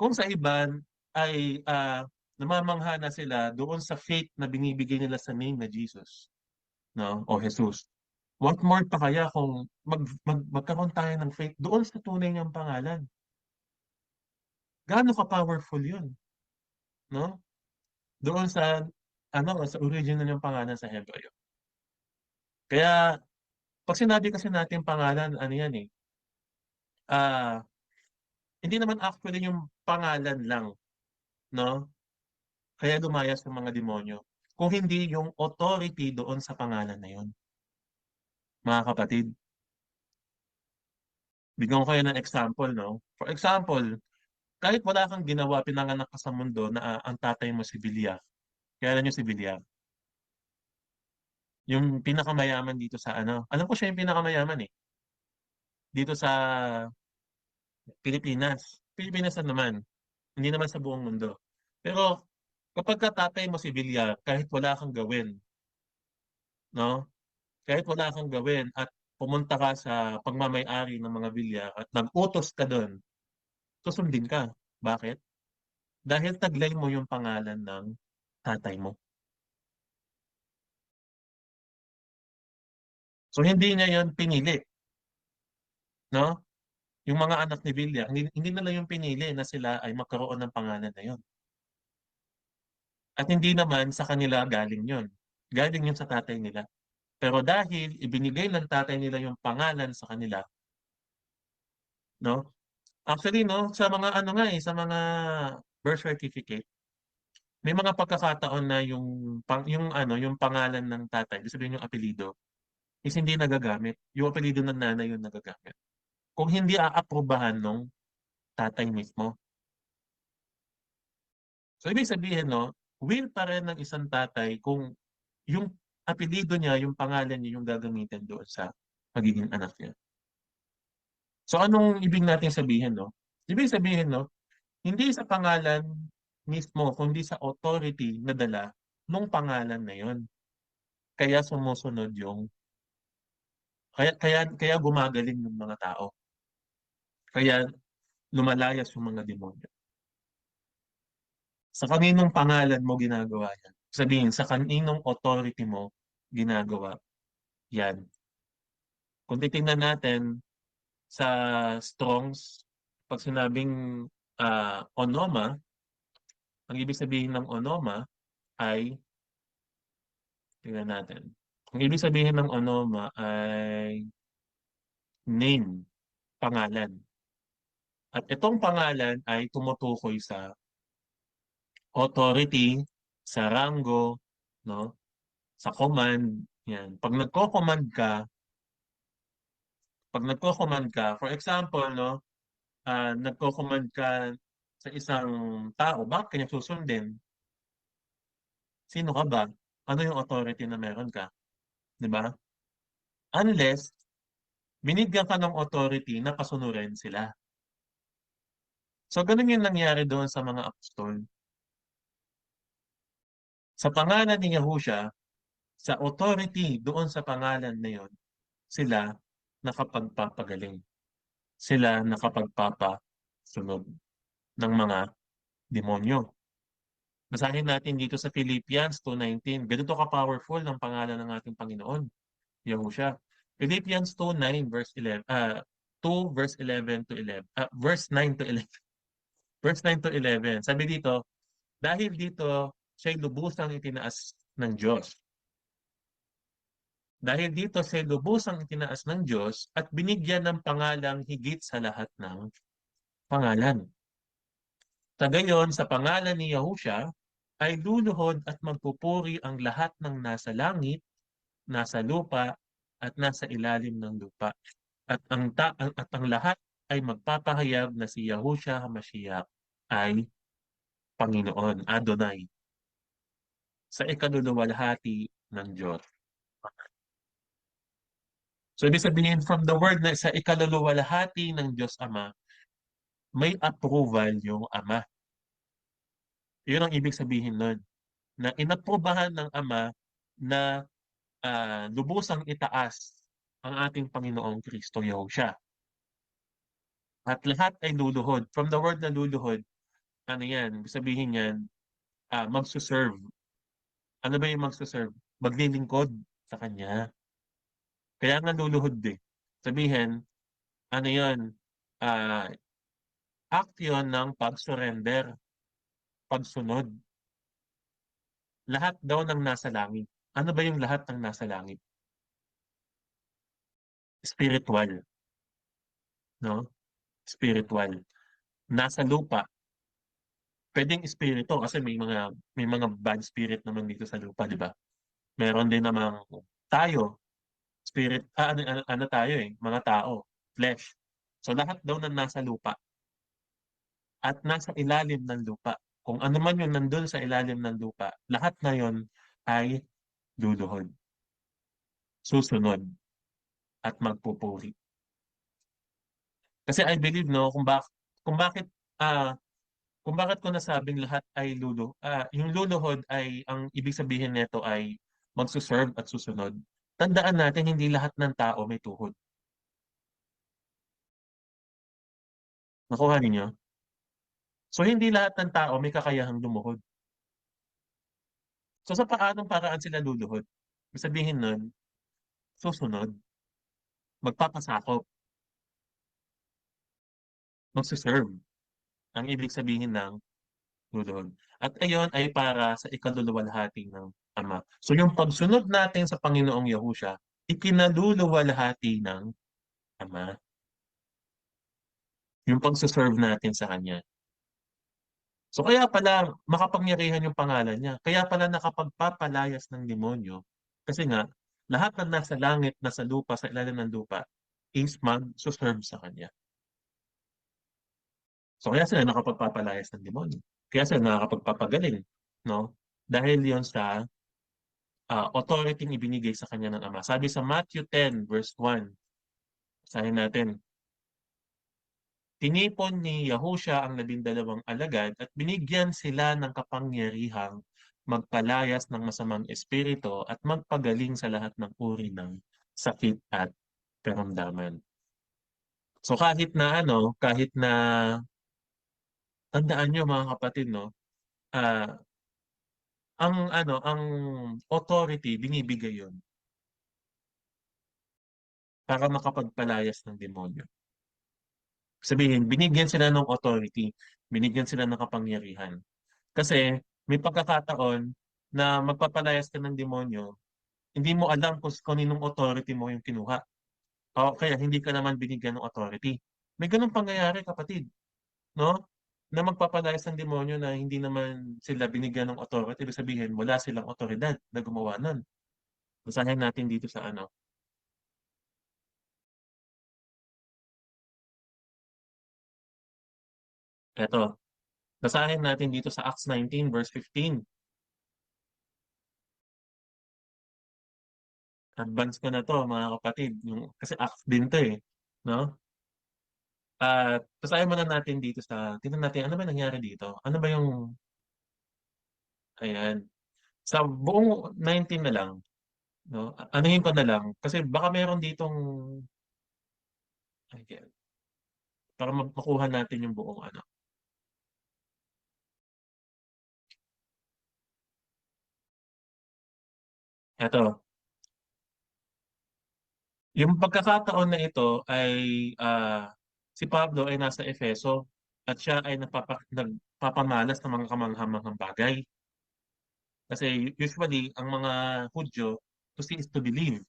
Kung sa iba ay namamangha na sila doon sa faith na binibigay nila sa name na Jesus, no, o Jesus. What more pa kaya kung magkaroon tayo ng faith doon sa tunay niyang pangalan? Gaano ka-powerful yun, no? Doon sa sa original niyang pangalan sa Hebreo. Kaya pag sinabi kasi natin pangalan, ano yan eh, ah, hindi naman actually yung pangalan lang, no? Kaya lumayas ng mga demonyo. Kung hindi yung authority doon sa pangalan na yun. Mga kapatid, bigyan ko kayo ng example, no? For example, kahit wala kang ginawa, pinanganak ka sa mundo na ang tatay mo si Villar. Kaya alam nyo si Villar? Yung pinakamayaman dito sa alam ko siya yung pinakamayaman eh. Dito sa Pilipinas. Pilipinas na naman. Hindi naman sa buong mundo. Pero kapag katatay mo si Villar, kahit wala kang gawin, no? Kahit wala kang gawin at pumunta ka sa pagmamay-ari ng mga Villar at nag-utos ka doon, susundin ka. Bakit? Dahil taglay mo yung pangalan ng tatay mo. So hindi niya yon pinili, no? Yung mga anak ni Villar, hindi nila yung pinili na sila ay magkaroon ng pangalan na yon. At hindi naman sa kanila galing yon. Galing yun sa tatay nila. Pero dahil ibinigay ng tatay nila yung pangalan sa kanila, no? Actually, no, sa mga sa mga birth certificate, may mga pagkakataon na yung pangalan ng tatay, ibig sabihin yung apelyido, is hindi nagagamit. Yung apelyido ng nanay yung nagagamit. Kung hindi aaprubahan nung tatay mismo. So, ibig sabihin, no, will pa rin ng isang tatay kung yung apelyido niya, yung pangalan niya, yung gagamitin doon sa magiging anak niya. So anong ibig natin sabihin, no? Ibig sabihin, no, hindi sa pangalan mismo, kundi sa authority na dala nung pangalan na yon. Kaya sumusunod kaya gumagaling yung mga tao. Kaya lumalayas yung mga demonyo. Sa kaninong pangalan mo ginagawa yan? Sabihin, sa kaninong authority mo ginagawa yan? Kung titingnan natin sa Strong's, pag sinabing onoma, ang ibig sabihin ng onoma ay, tingnan natin. Ang ibig sabihin ng onoma ay name, pangalan. At itong pangalan ay tumutukoy sa authority, sa rango, no? Sa command, yan. Pag nagko-command ka, for example, no, nagko-command ka sa isang tao, bakit kanya susundin? Sino ka ba? Ano yung authority na meron ka? 'Di ba? Unless binigyan ka ng authority na pasunurin sila. So, ganun yung nangyari doon sa mga apostol. Sa pangalan ni Yahushua, sa authority doon sa pangalan na yon, sila nakapagpapagaling. Sila nakapagpapasunod ng mga demonyo. Basahin natin dito sa Philippians 2:19. Ganito ka-powerful ng pangalan ng ating Panginoon, Yahushua. Philippians 2:9 verse 11, 2 verse 11 to 11, verse 9 to 11. Verse 9 to 11. Sabi dito, Dahil dito, siya'y lubusang itinaas ng Diyos. Dahil dito, siya'y lubusang itinaas ng Diyos at binigyan ng pangalang higit sa lahat ng pangalan. Sa gayon, sa pangalan ni Yahusha, ay luluhod at magpupuri ang lahat ng nasa langit, nasa lupa, at nasa ilalim ng lupa. At ang lahat ay magpapahayag na si Yahusha HaMashiach ay Panginoon, Adonai, sa ikaluluwalhati ng Diyos. So, ibig sabihin, from the word na sa ikaluluwalhati ng Diyos Ama, may approval yung Ama. Yun ang ibig sabihin nun. Na inaprubahan ng Ama na lubusang itaas ang ating Panginoong Kristo Yahushua. At lahat ay luluhod. From the word na luluhod, ano yan? Sabihin yan, magsuserve. Ano ba yung magsuserve? Maglilingkod sa Kanya. Kaya nga luluhod eh. Sabihin, ano yun? Ah, act yun ng pag-surrender, pagsunod. Lahat daw ng nasa langit. Ano ba yung lahat ng nasa langit? Spiritual, no? Spiritual. Nasa lupa, pwedeng espiritu kasi may mga bad spirit naman dito sa lupa, di ba? Meron din namang tayo, spirit, ano tayo eh, mga tao, flesh. So lahat daw na nasa lupa at nasa ilalim ng lupa. Kung ano man yung nandun sa ilalim ng lupa, lahat na yon ay luluhod, susunod, at magpupuri. Kasi I believe no, kung bakit ah kung bakit ko nasabing lahat ay yung luluhod ay ang ibig sabihin nito ay magsuserve at susunod. Tandaan natin hindi lahat ng tao may tuhod. Nakuha ninyo? So hindi lahat ng tao may kakayahang lumuhod. So sa paanong paraan sila luluhod? Ibig sabihin nun, susunod, magpapasakop, magsuserve. Ang ibig sabihin ng luluhod. At ayon ay para sa ikaluluwalhati ng Ama. So yung pagsunod natin sa Panginoong Yahusha, ikinaluluwalhati ng Ama. Yung pagsuserve natin sa Kanya. So kaya pala makapangyarihan yung pangalan niya. Kaya pala nakapagpapalayas ng demonyo. Kasi nga, lahat ng nasa langit, nasa lupa, sa ilalim ng lupa, is mag-serve sa Kanya. So kaya sila nakapagpapalayas ng demonyo. Kaya sila nakakapagpapagaling. No? Dahil yon sa authority ibinigay sa Kanya ng Ama. Sabi sa Matthew 10 verse 1, sabihin natin, tinipon ni Yahusha ang 12 alagad at binigyan sila ng kapangyarihang magpalayas ng masamang espiritu at magpagaling sa lahat ng uri ng sakit at karamdaman. So kahit na tandaan nyo mga kapatid, no, ah, ang authority binibigay yon para makapagpalayas ng demonyo. Sabihin, binigyan sila ng authority, binigyan sila ng kapangyarihan. Kasi may pagkakataon na magpapalayas ka ng demonyo, hindi mo alam kung kaninong authority mo yung kinuha. O kaya hindi ka naman binigyan ng authority. May ganung pangyayari, kapatid, no? Na magpapalayas ng demonyo na hindi naman sila binigyan ng authority. Ibig sabihin, wala silang otoridad na gumawa nun. Basahin natin dito sa eto, basahin natin dito sa Acts 19 verse 15. Advance ko na to mga kapatid, kasi Acts din to eh. No? At basahin muna natin dito tingnan natin ano ba nangyari dito. Ano ba yung, ayan. Sa buong 19 na lang, no? Anuhin ko na lang. Kasi baka meron ditong, ay, para makuha natin yung buong ano. Eto, yung pagkakataon na ito ay si Pablo ay nasa Efeso at siya ay papamalas ng mga kamangha-manghang bagay. Kasi usually, ang mga Hudyo, to see is to believe,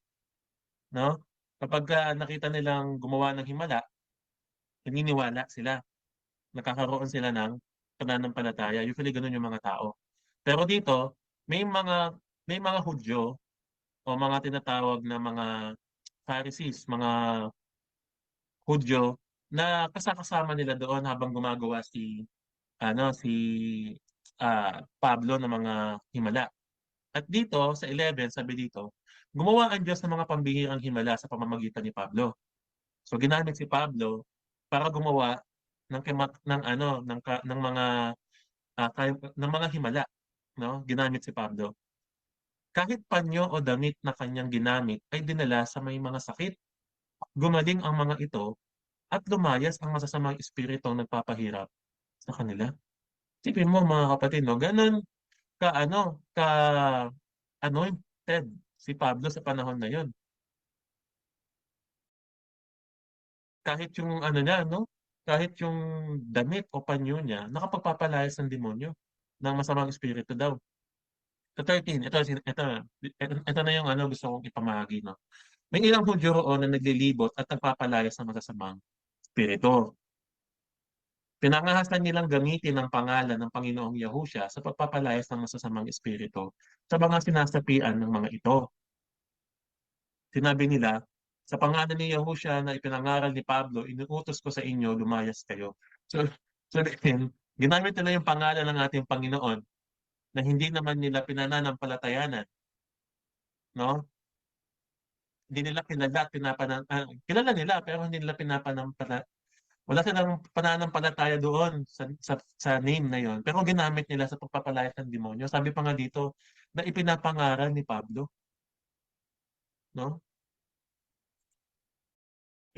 no? Kapag nakita nilang gumawa ng himala, naniniwala sila, nagkakaroon sila ng pananampalataya. Usually, ganun yung mga tao. Pero dito, may mga may mga Hudyo o mga tinatawag na mga Pharisees, mga Hudyo na kasama nila doon habang gumagawa si Pablo ng mga himala. At dito sa 11, sabi dito, gumawa ang Diyos ng mga pambihirang himala sa pamamagitan ni Pablo. So ginamit si Pablo para gumawa ng mga ng mga himala, no? Ginamit si Pablo. Kahit panyo o damit na kanyang ginamit ay dinala sa may mga sakit. Gumaling ang mga ito at lumayas ang masasamang espiritong nagpapahirap sa kanila. Isipin mo mga kapatid, no? Ganun ka anointed si Pablo sa panahon na yon. Kahit yung ano niya, no? Kahit yung damit o panyo niya, nakapagpapalayas ng demonyo ng masamang espiritu daw. Sa 13, ito na yung gusto kong ipamahagi, no? May ilang Hudyo roon na naglilibot at nagpapalayas ng masasamang espiritu. Pinangahasan nilang gamitin ang pangalan ng Panginoong Yahusya sa pagpapalayas ng masasamang espiritu sa mga sinasapian ng mga ito. Sinabi nila, sa pangalan ni Yahusya na ipinangaral ni Pablo, inuutos ko sa inyo, lumayas kayo. So, sabihin, ginamit nila yung pangalan ng ating Panginoon na hindi naman nila pinananampalatayanan, no? Hindi nila kilala at kilala nila pero hindi nila wala silang pananampalataya doon sa name na yon. Pero ginamit nila sa pagpapalayas ng demonyo. Sabi pa nga dito na ipinapangaral ni Pablo, no?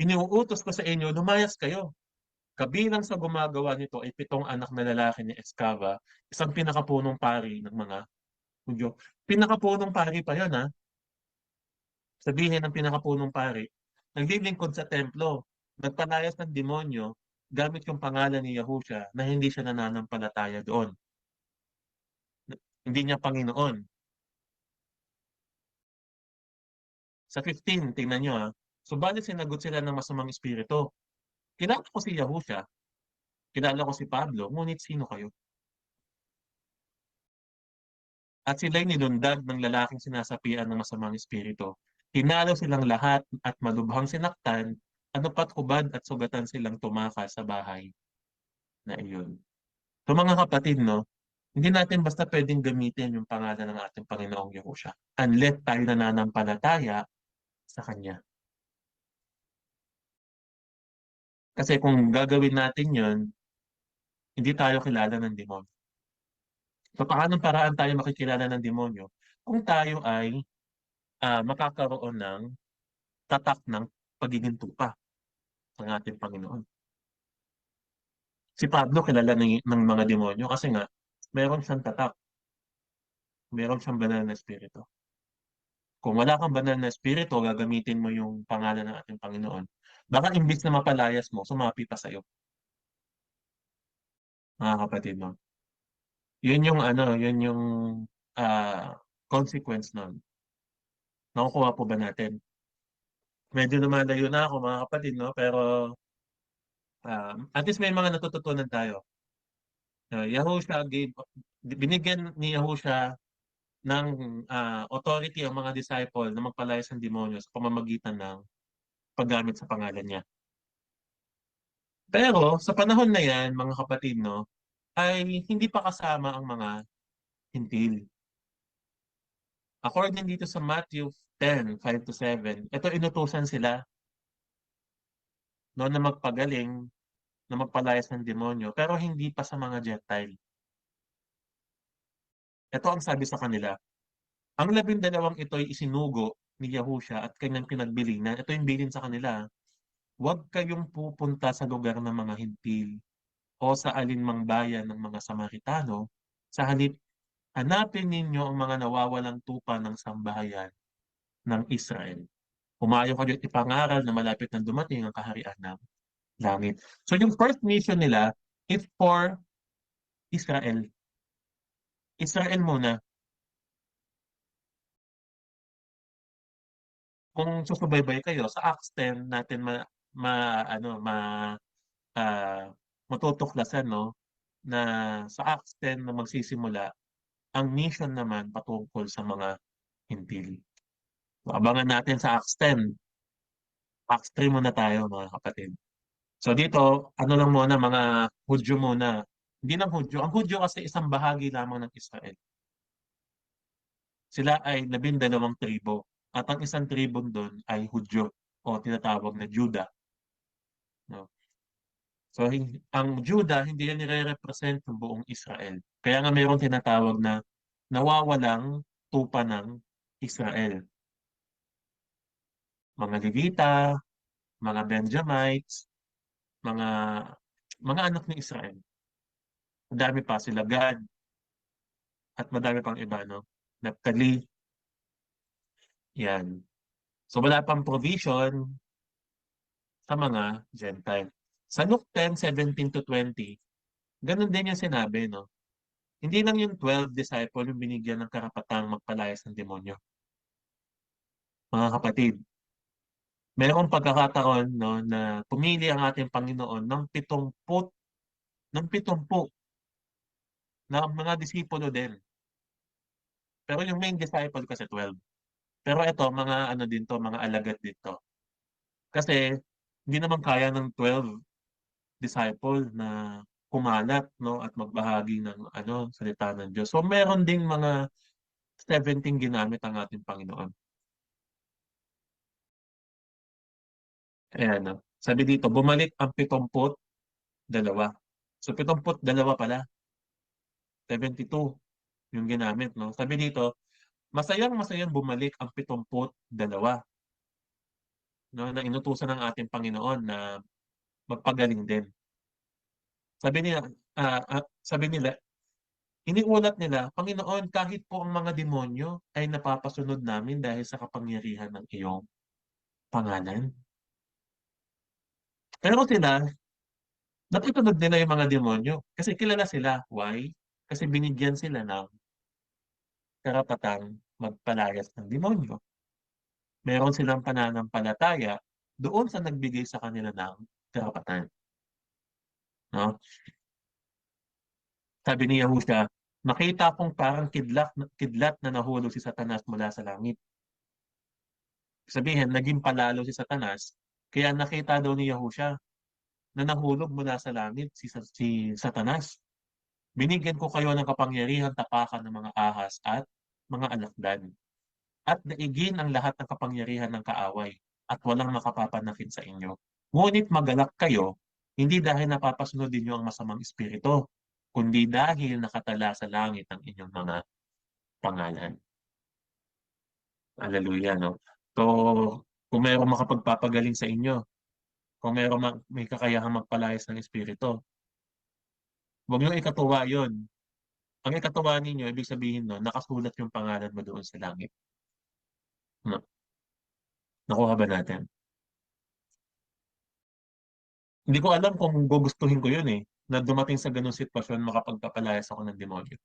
Iniuutos ko sa inyo, lumayas kayo. Kabilang sa gumagawa nito ay 7 anak na lalaki ni Escava, isang pinakapunong pari ng mga Hudyo. Pinakapunong pari pa yon, ha? Sabihin ng pinakapunong pari, naglilingkod sa templo, nagpalayas ng demonyo, gamit yung pangalan ni Yahusha na hindi siya nananampalataya doon. Hindi niya Panginoon. Sa 15, tingnan nyo, ha. Subalit sinagot sila ng masamang espiritu. Kilala ko si Yahusha, kilala ko si Pablo, ngunit sino kayo? At sila'y nilundag ng lalaking sinasapian ng masamang espiritu. Hinalo silang lahat at malubhang sinaktan, ano pat hubad at sugatan silang tumakas sa bahay na iyon. So mga kapatid, no, hindi natin basta pwedeng gamitin yung pangalan ng ating Panginoong Yahusha unless tayo nananampalataya sa Kanya. Kasi kung gagawin natin yon, hindi tayo kilala ng demonyo. So paanong paraan tayo makikilala ng demonyo? Kung tayo ay makakaroon ng tatak ng pagiging tupa ng ating Panginoon. Si Pablo kilala ng mga demonyo kasi nga meron siyang tatak, meron siyang banal na espiritu. Kung wala kang banal na espiritu, gagamitin mo yung pangalan ng ating Panginoon. Baka imbis na mapalayas mo, sumapi pa sa'yo, mga kapatid mo. Yun yung ah, consequence nun. Nakukuha po ba natin? Medyo lumalayo na ako mga kapatid, no? Pero at least may mga natututunan tayo. Binigyan ni Yahusha ng authority ang mga disciple na magpalayas ng demonyo sa pamamagitan ng paggamit sa pangalan niya. Pero sa panahon na yan, mga kapatid, no, ay hindi pa kasama ang mga hintil. According dito sa Matthew 10:5-7, ito inutusan sila, no, na magpagaling, na magpalayas ng demonyo, pero hindi pa sa mga Gentile. Ito ang sabi sa kanila, ang 12 ito ay isinugo ni Yahusha at kanyang pinagbilinan. Ito yung bilin sa kanila. Huwag kayong pupunta sa lugar ng mga hintil o sa alinmang bayan ng mga Samaritano. Sa halip, hanapin ninyo ang mga nawawalang tupa ng sambahayan ng Israel. Humayo kayo at ipangaral na malapit na dumating ang kaharian ng langit. So yung first mission nila is for Israel. Israel muna. Kung susubaybay kayo sa Acts 10 natin ma ano ma ah, matutuklasan, no, na sa Acts 10 na magsisimula ang mission naman patungkol sa mga Hintil. So, abangan natin sa Acts 10. Acts 3 muna tayo mga kapatid. So dito, ano lang muna, mga Hudyo muna. Hindi lang Hudyo. Ang Hudyo kasi isang bahagi lamang ng Israel. Sila ay 12 tribo. At ang isang tribong doon ay Hudyo o tinatawag na Juda. No? So ang Juda, hindi yan nire-represent ng buong Israel. Kaya nga mayroong tinatawag na nawawalang tupa ng Israel. Mga Levita, mga Benjamites, mga mga anak ni Israel. Madami pa sila Gad at madami pang iba, no? Naphtali, yan. So wala pang provision sa mga Gentile. Sa Luke 10:17-20, ganun din yung sinabi, no? Hindi lang yung 12 disciple yung binigyan ng karapatang magpalayas ng demonyo. Mga kapatid, mayroong pagkakataon, no, na pumili ang ating Panginoon ng 70 na mga disipulo din. Pero yung main disciple kasi 12. Pero ito, mga ano din to, mga alagad din to. Kasi hindi naman kaya ng 12 disciple na kumalat, no, at magbahagi ng ano salita ng Diyos. So meron ding mga 17 ginamit ang ating Panginoon. Ayan, no. Sabi dito, bumalik ang 72. So 72 pala, 72 yung ginamit, no. Sabi dito, masayang-masayang bumalik ang 72, no, na inutusan ng ating Panginoon na magpagaling din. Sabi nila, sabi nila, iniulat nila, Panginoon, kahit po ang mga demonyo ay napapasunod namin dahil sa kapangyarihan ng iyong pangalan. Pero sila, natutunod nila yung mga demonyo. Kasi kilala sila. Why? Kasi binigyan sila ng karapatang magpalayas ng demonyo. Meron silang pananampalataya doon sa nagbigay sa kanila ng karapatan. No? Sabi ni Yahusha, nakita kong parang kidlat na nahulog si Satanas mula sa langit. Sabihin, naging palalo si Satanas, kaya nakita daw ni Yahusha na nahulog mula sa langit si Satanas. Binigyan ko kayo ng kapangyarihan tapakan ng mga ahas at mga alakdan. At daigin ang lahat ng kapangyarihan ng kaaway at walang makapapanakit sa inyo. Ngunit magalak kayo, hindi dahil napapasunod ninyo ang masamang espiritu, kundi dahil nakatala sa langit ang inyong mga pangalan. Hallelujah, no? So, kung mayroong makapagpapagaling sa inyo, kung may kakayahang magpalayas ng espiritu, huwag niyo ikatuwa yon. Ang ikatuwa ninyo, ibig sabihin no, nakasulat yung pangalan mo doon sa langit. No? Nakuha ba natin? Hindi ko alam kung gugustuhin ko yun eh, na dumating sa ganung sitwasyon makapagpapalayas ako ng demonyo.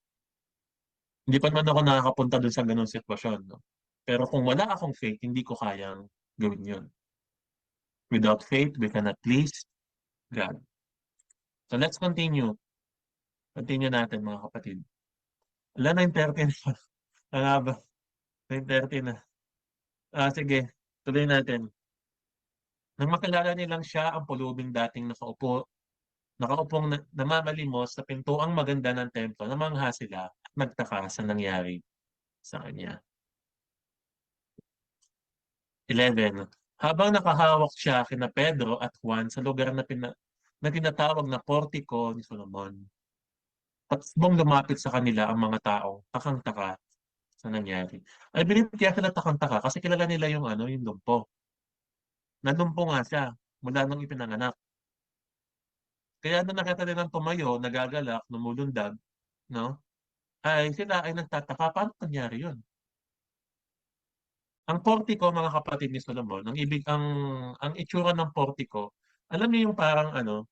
Hindi pa naman ako nakakapunta doon sa ganung sitwasyon, no? Pero kung wala akong faith, hindi ko kayang gawin yun. Without faith, we cannot please God. So let's continue. Continue natin mga kapatid. Wala, 9:30 na. Ang haba. 9:30 na. Sige. Tuloy natin. Nang makilala nilang siya ang pulubing dating nakaupong namamalimos sa pintuang maganda ng templo, namangha sila at nagtaka sa nangyari sa kanya. 11. Habang nakahawak siya kina Pedro at Juan sa lugar na tinatawag na Portiko ni Solomon, patsbong lumapit sa kanila ang mga tao, takang-taka sa nangyari. I believe kaya sila takang-taka kasi kilala nila yung ano, yung lumpo. Nalumpo nga siya mula nung ipinanganak. Kaya nung nakita nilang tumayo, nagagalak, lumulundag, no? Ay sila ay nagtataka, paano nangyari yun? Ang portico, mga kapatid ni Solomon, ang itsura ng portico, alam niyo yung parang ano,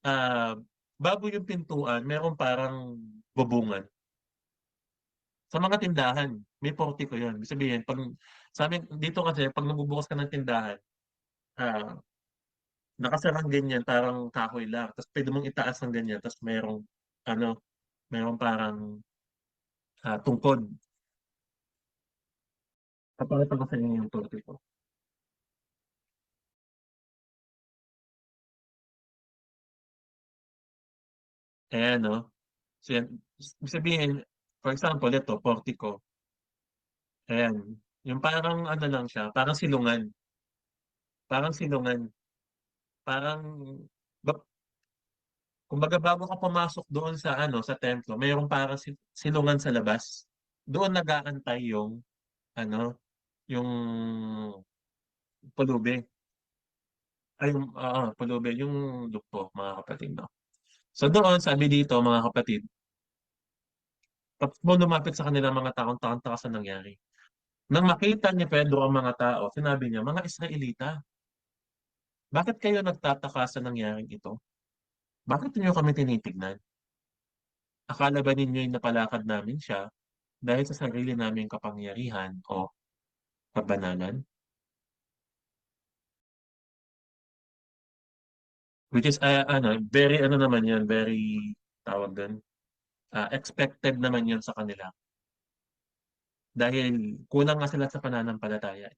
ah, bago yung pintuan, meron parang bubungan. Sa mga tindahan, may portiko yun. Ibig sabihin, pag sa amin, dito kasi, pag nagbubukas ka ng tindahan, ah, nakasarang ganyan, parang kahoy lang. Tapos pwede mong itaas ng ganyan, tapos ano, merong parang tungkod. Papakita ko sa inyo yung portiko. Ayan, no? So, yan, ibig sabihin, for example, ito, portiko. Ayan. Yung parang ano lang siya, parang silungan. Parang silungan. Parang, ba- kumbaga bago ka pumasok doon sa ano, sa templo, mayroong parang silungan sa labas. Doon nag-aantay yung ano, yung pulubi. Ay, pulubi, yung lukpo, mga kapatid, no? So doon, sabi dito, mga kapatid, tapos mo lumapit sa kanila mga taong taka sa nangyari. Nang makita ni Pedro ang mga tao, sinabi niya, mga Israelita, bakit kayo nagtataka sa nangyaring ito? Bakit niyo kami tinitignan? Akala ba ninyo'y napalakad namin siya dahil sa sarili naming kapangyarihan o kabanalan? Which is, very ano naman yun, very, tawag doon, expected naman yun sa kanila. Dahil kulang nga sila sa pananampalataya.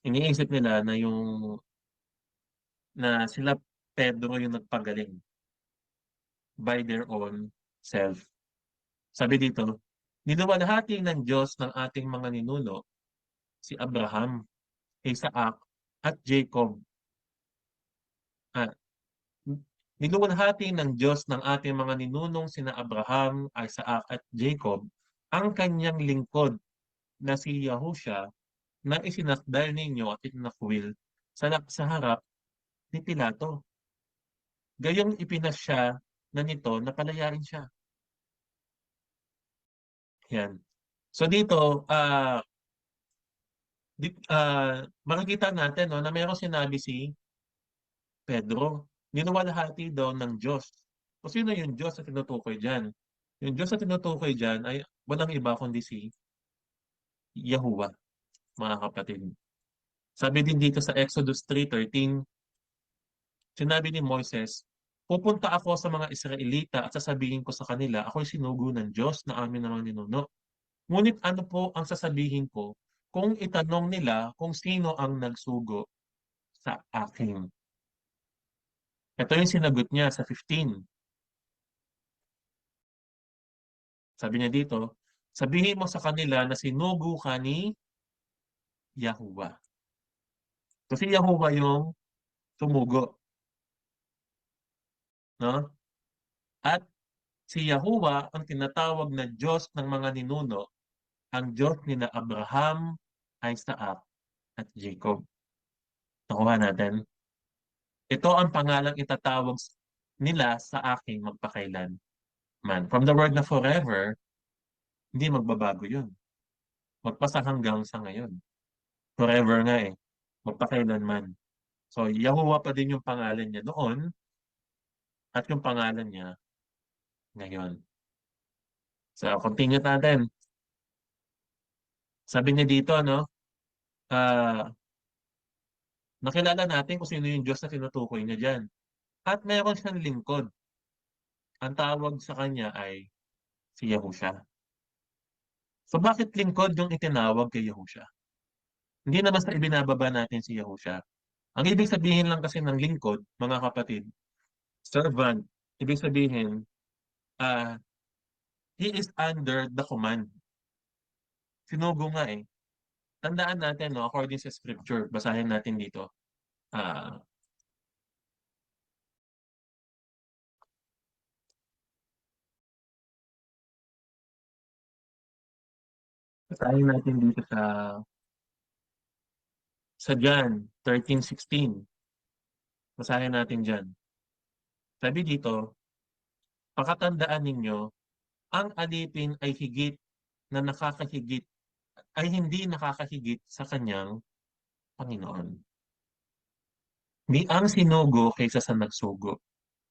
Iniisip nila na sila Pedro yung nagpagaling by their own self. Sabi dito, niluwalhati ng Diyos ng ating mga ninuno, si Abraham, Isaac, at Jacob. Ah, niluwalhati ng Diyos ng ating mga ninunong sina Abraham, Isaac, at Jacob ang kanyang lingkod na si Yahusha na isinakdal ninyo at itinakwil sa harap ni Pilato. Gayong ipinasya na nito na palayain siya. Yan. So dito, makikita natin no, na mayroong sinabi si Pedro. Ninuwalhati daw ng Diyos. O sino yung Diyos na tinutukoy dyan? Yung Diyos na tinutukoy dyan ay walang iba kundi si Yahuwah, mga kapatid. Sabi din dito sa Exodus 3:13, sinabi ni Moises, pupunta ako sa mga Israelita at sasabihin ko sa kanila, ako'y sinugo ng Diyos na amin namang ninuno. Ngunit ano po ang sasabihin ko kung itanong nila kung sino ang nagsugo sa akin? Ito yung sinagot niya sa 15. Sabi niya dito, sabihin mo sa kanila na sinugo ka ni Yahuwah. Kasi Yahuwah yung tumugo, no? At si Yahuwah ang tinatawag na Diyos ng mga ninuno, ang Diyos ni na Abraham, Isaac, at Jacob. Nakuha natin. Ito ang pangalang itatawag nila sa aking magpakailan man. From the word na forever, hindi magbabago yun. Magpasa hanggang sa ngayon. Forever nga eh. Magpakailanman. So, Yahuwah pa din yung pangalan niya noon at yung pangalan niya ngayon. So, continue natin. Sabi niya dito, no? ah nakilala natin kung sino yung Diyos na tinutukoy niya dyan. At meron siyang lingkod. Ang tawag sa kanya ay si Yahusha. So, bakit lingkod yung itinawag kay Yahusha? Hindi na basta ibinababa natin si Yahusha. Ang ibig sabihin lang kasi ng lingkod, mga kapatid, servant, ibig sabihin, ah he is under the command. Sinugo nga eh. Tandaan natin, no, according sa scripture, basahin natin dito. Ah, basahin natin dito sa John 13:16. Basahin natin dyan. Sabi dito, pakatandaan ninyo, ang alipin ay higit na nakakahigit, ay hindi nakakahigit sa kanyang Panginoon. Di ang sinugo kaysa sa nagsugo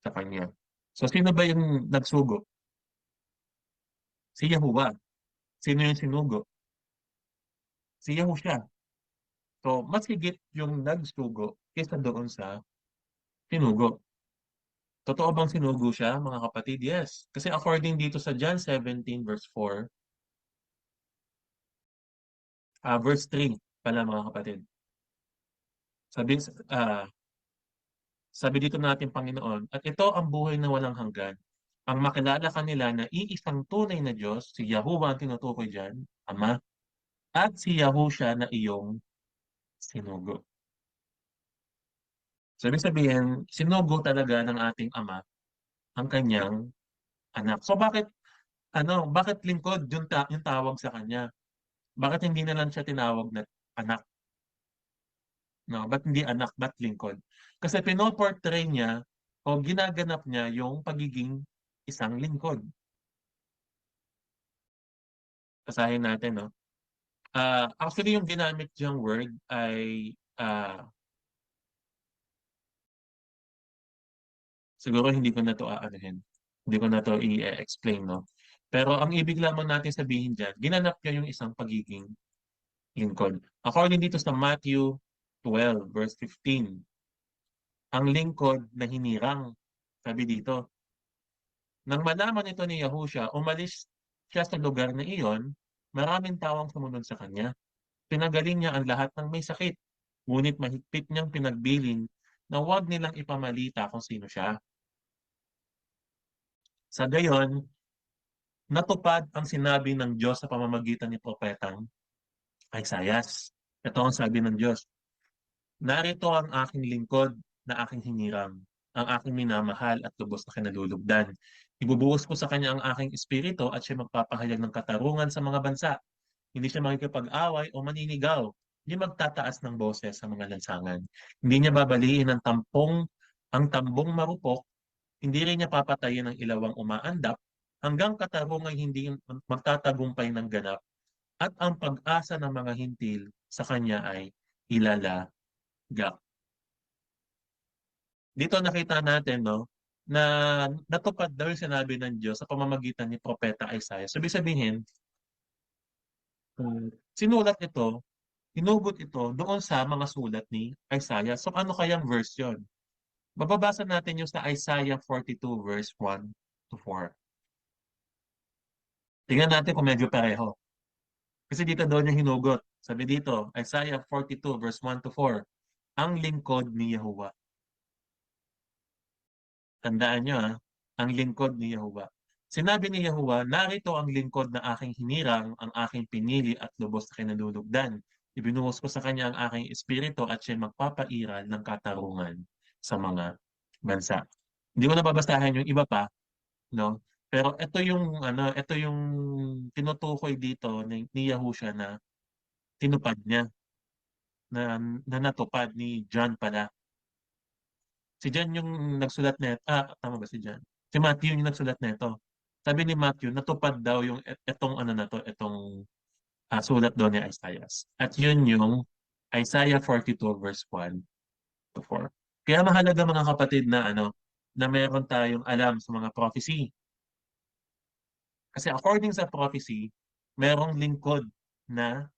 sa kanya. So, sino ba yung nagsugo? Si Yahuwah. Sino yung sinugo? Si Yahushua. So, mas higit yung nagsugo kaysa doon sa sinugo. Totoo bang sinugo siya, mga kapatid? Yes. Kasi according dito sa John 17 verse 4, verse 3 pala mga kapatid. Sabi, ah, sabi dito natin Panginoon, at ito ang buhay na walang hanggan. Ang makilala kanila na iisang tunay na Diyos, si Yahuwah ang tinutukoy dyan, Ama, at si Yahushua na iyong sinugo. So, ibig sabihin, sinugo talaga ng ating Ama ang kanyang anak. So, bakit lingkod yung tawag sa kanya? Bakit hindi na lang siya tinawag na anak? No, ba't hindi anak, ba't lingkod? Kasi pinoportray niya o ginaganap niya yung pagiging isang lingkod. Basahin natin, no? Actually, yung ginamit diyang word ay siguro hindi ko na to aanuhin. Hindi ko na to i-explain, no? Pero ang ibig lamang natin sabihin dyan, ginanap niya yung isang pagiging lingkod. According dito sa Matthew 12, verse 15, ang lingkod na hinirang, sabi dito, nang malaman ito ni Yahushua, umalis siya sa lugar na iyon, maraming tawang sumunod sa kanya. Pinagaling niya ang lahat ng may sakit, ngunit mahigpit niyang pinagbilin na huwag nilang ipamalita kung sino siya. Sa gayon, natupad ang sinabi ng Diyos sa pamamagitan ni Propetang Isaias. Ito ang sabi ng Diyos, narito ang aking lingkod na aking hinirang, ang aking minamahal at lubos na kinalulugdan. Ibubuhos ko sa kanya ang aking espiritu at siya magpapahayag ng katarungan sa mga bansa. Hindi siya makikipag-away o maninigaw. Hindi magtataas ng boses sa mga lansangan. Hindi niya babaliin ang tambong marupok. Hindi rin niya papatayin ang ilawang umaandap hanggang katarungan hindi magtatagumpay ng ganap at ang pag-asa ng mga hintil sa kanya ay ilalagak. Dito nakita natin, no, na natupad daw yung sinabi ng Diyos sa pamamagitan ni Propeta Isaiah. So, ibig sabihin, sinulat ito, hinugot ito doon sa mga sulat ni Isaiah. So, ano kayang verse yun? Mababasa natin yung sa Isaiah 42 verse 1 to 4. Tingnan natin kung medyo pareho. Kasi dito doon yung hinugot. Sabi dito, Isaiah 42 verse 1 to 4, ang lingkod ni Yahuwah. Tandaan nyo ang lingkod ni Yahuwah. Sinabi ni Yahuwah, narito ang lingkod na aking hinirang, ang aking pinili at lubos na kinalulugdan. Ibinuhos ko sa kanya ang aking espiritu at siya magpapairal ng katarungan sa mga bansa. Hindi ko na babasahin yung iba pa, no? Pero ito yung tinutukoy dito ni Yahushua na tinupad niya, na natupad ni John pala. Si John yung nagsulat nito. Tama ba si John? Si Matthew yung nagsulat nito. Sabi ni Matthew, natupad daw yung etong ano na to, etong sulat doon ni Isaiah. At yun yung Isaiah 42 verse 1 to 4. Kaya mahalaga mga kapatid na na meron tayong alam sa mga prophecy. Kasi according sa prophecy, merong lingkod na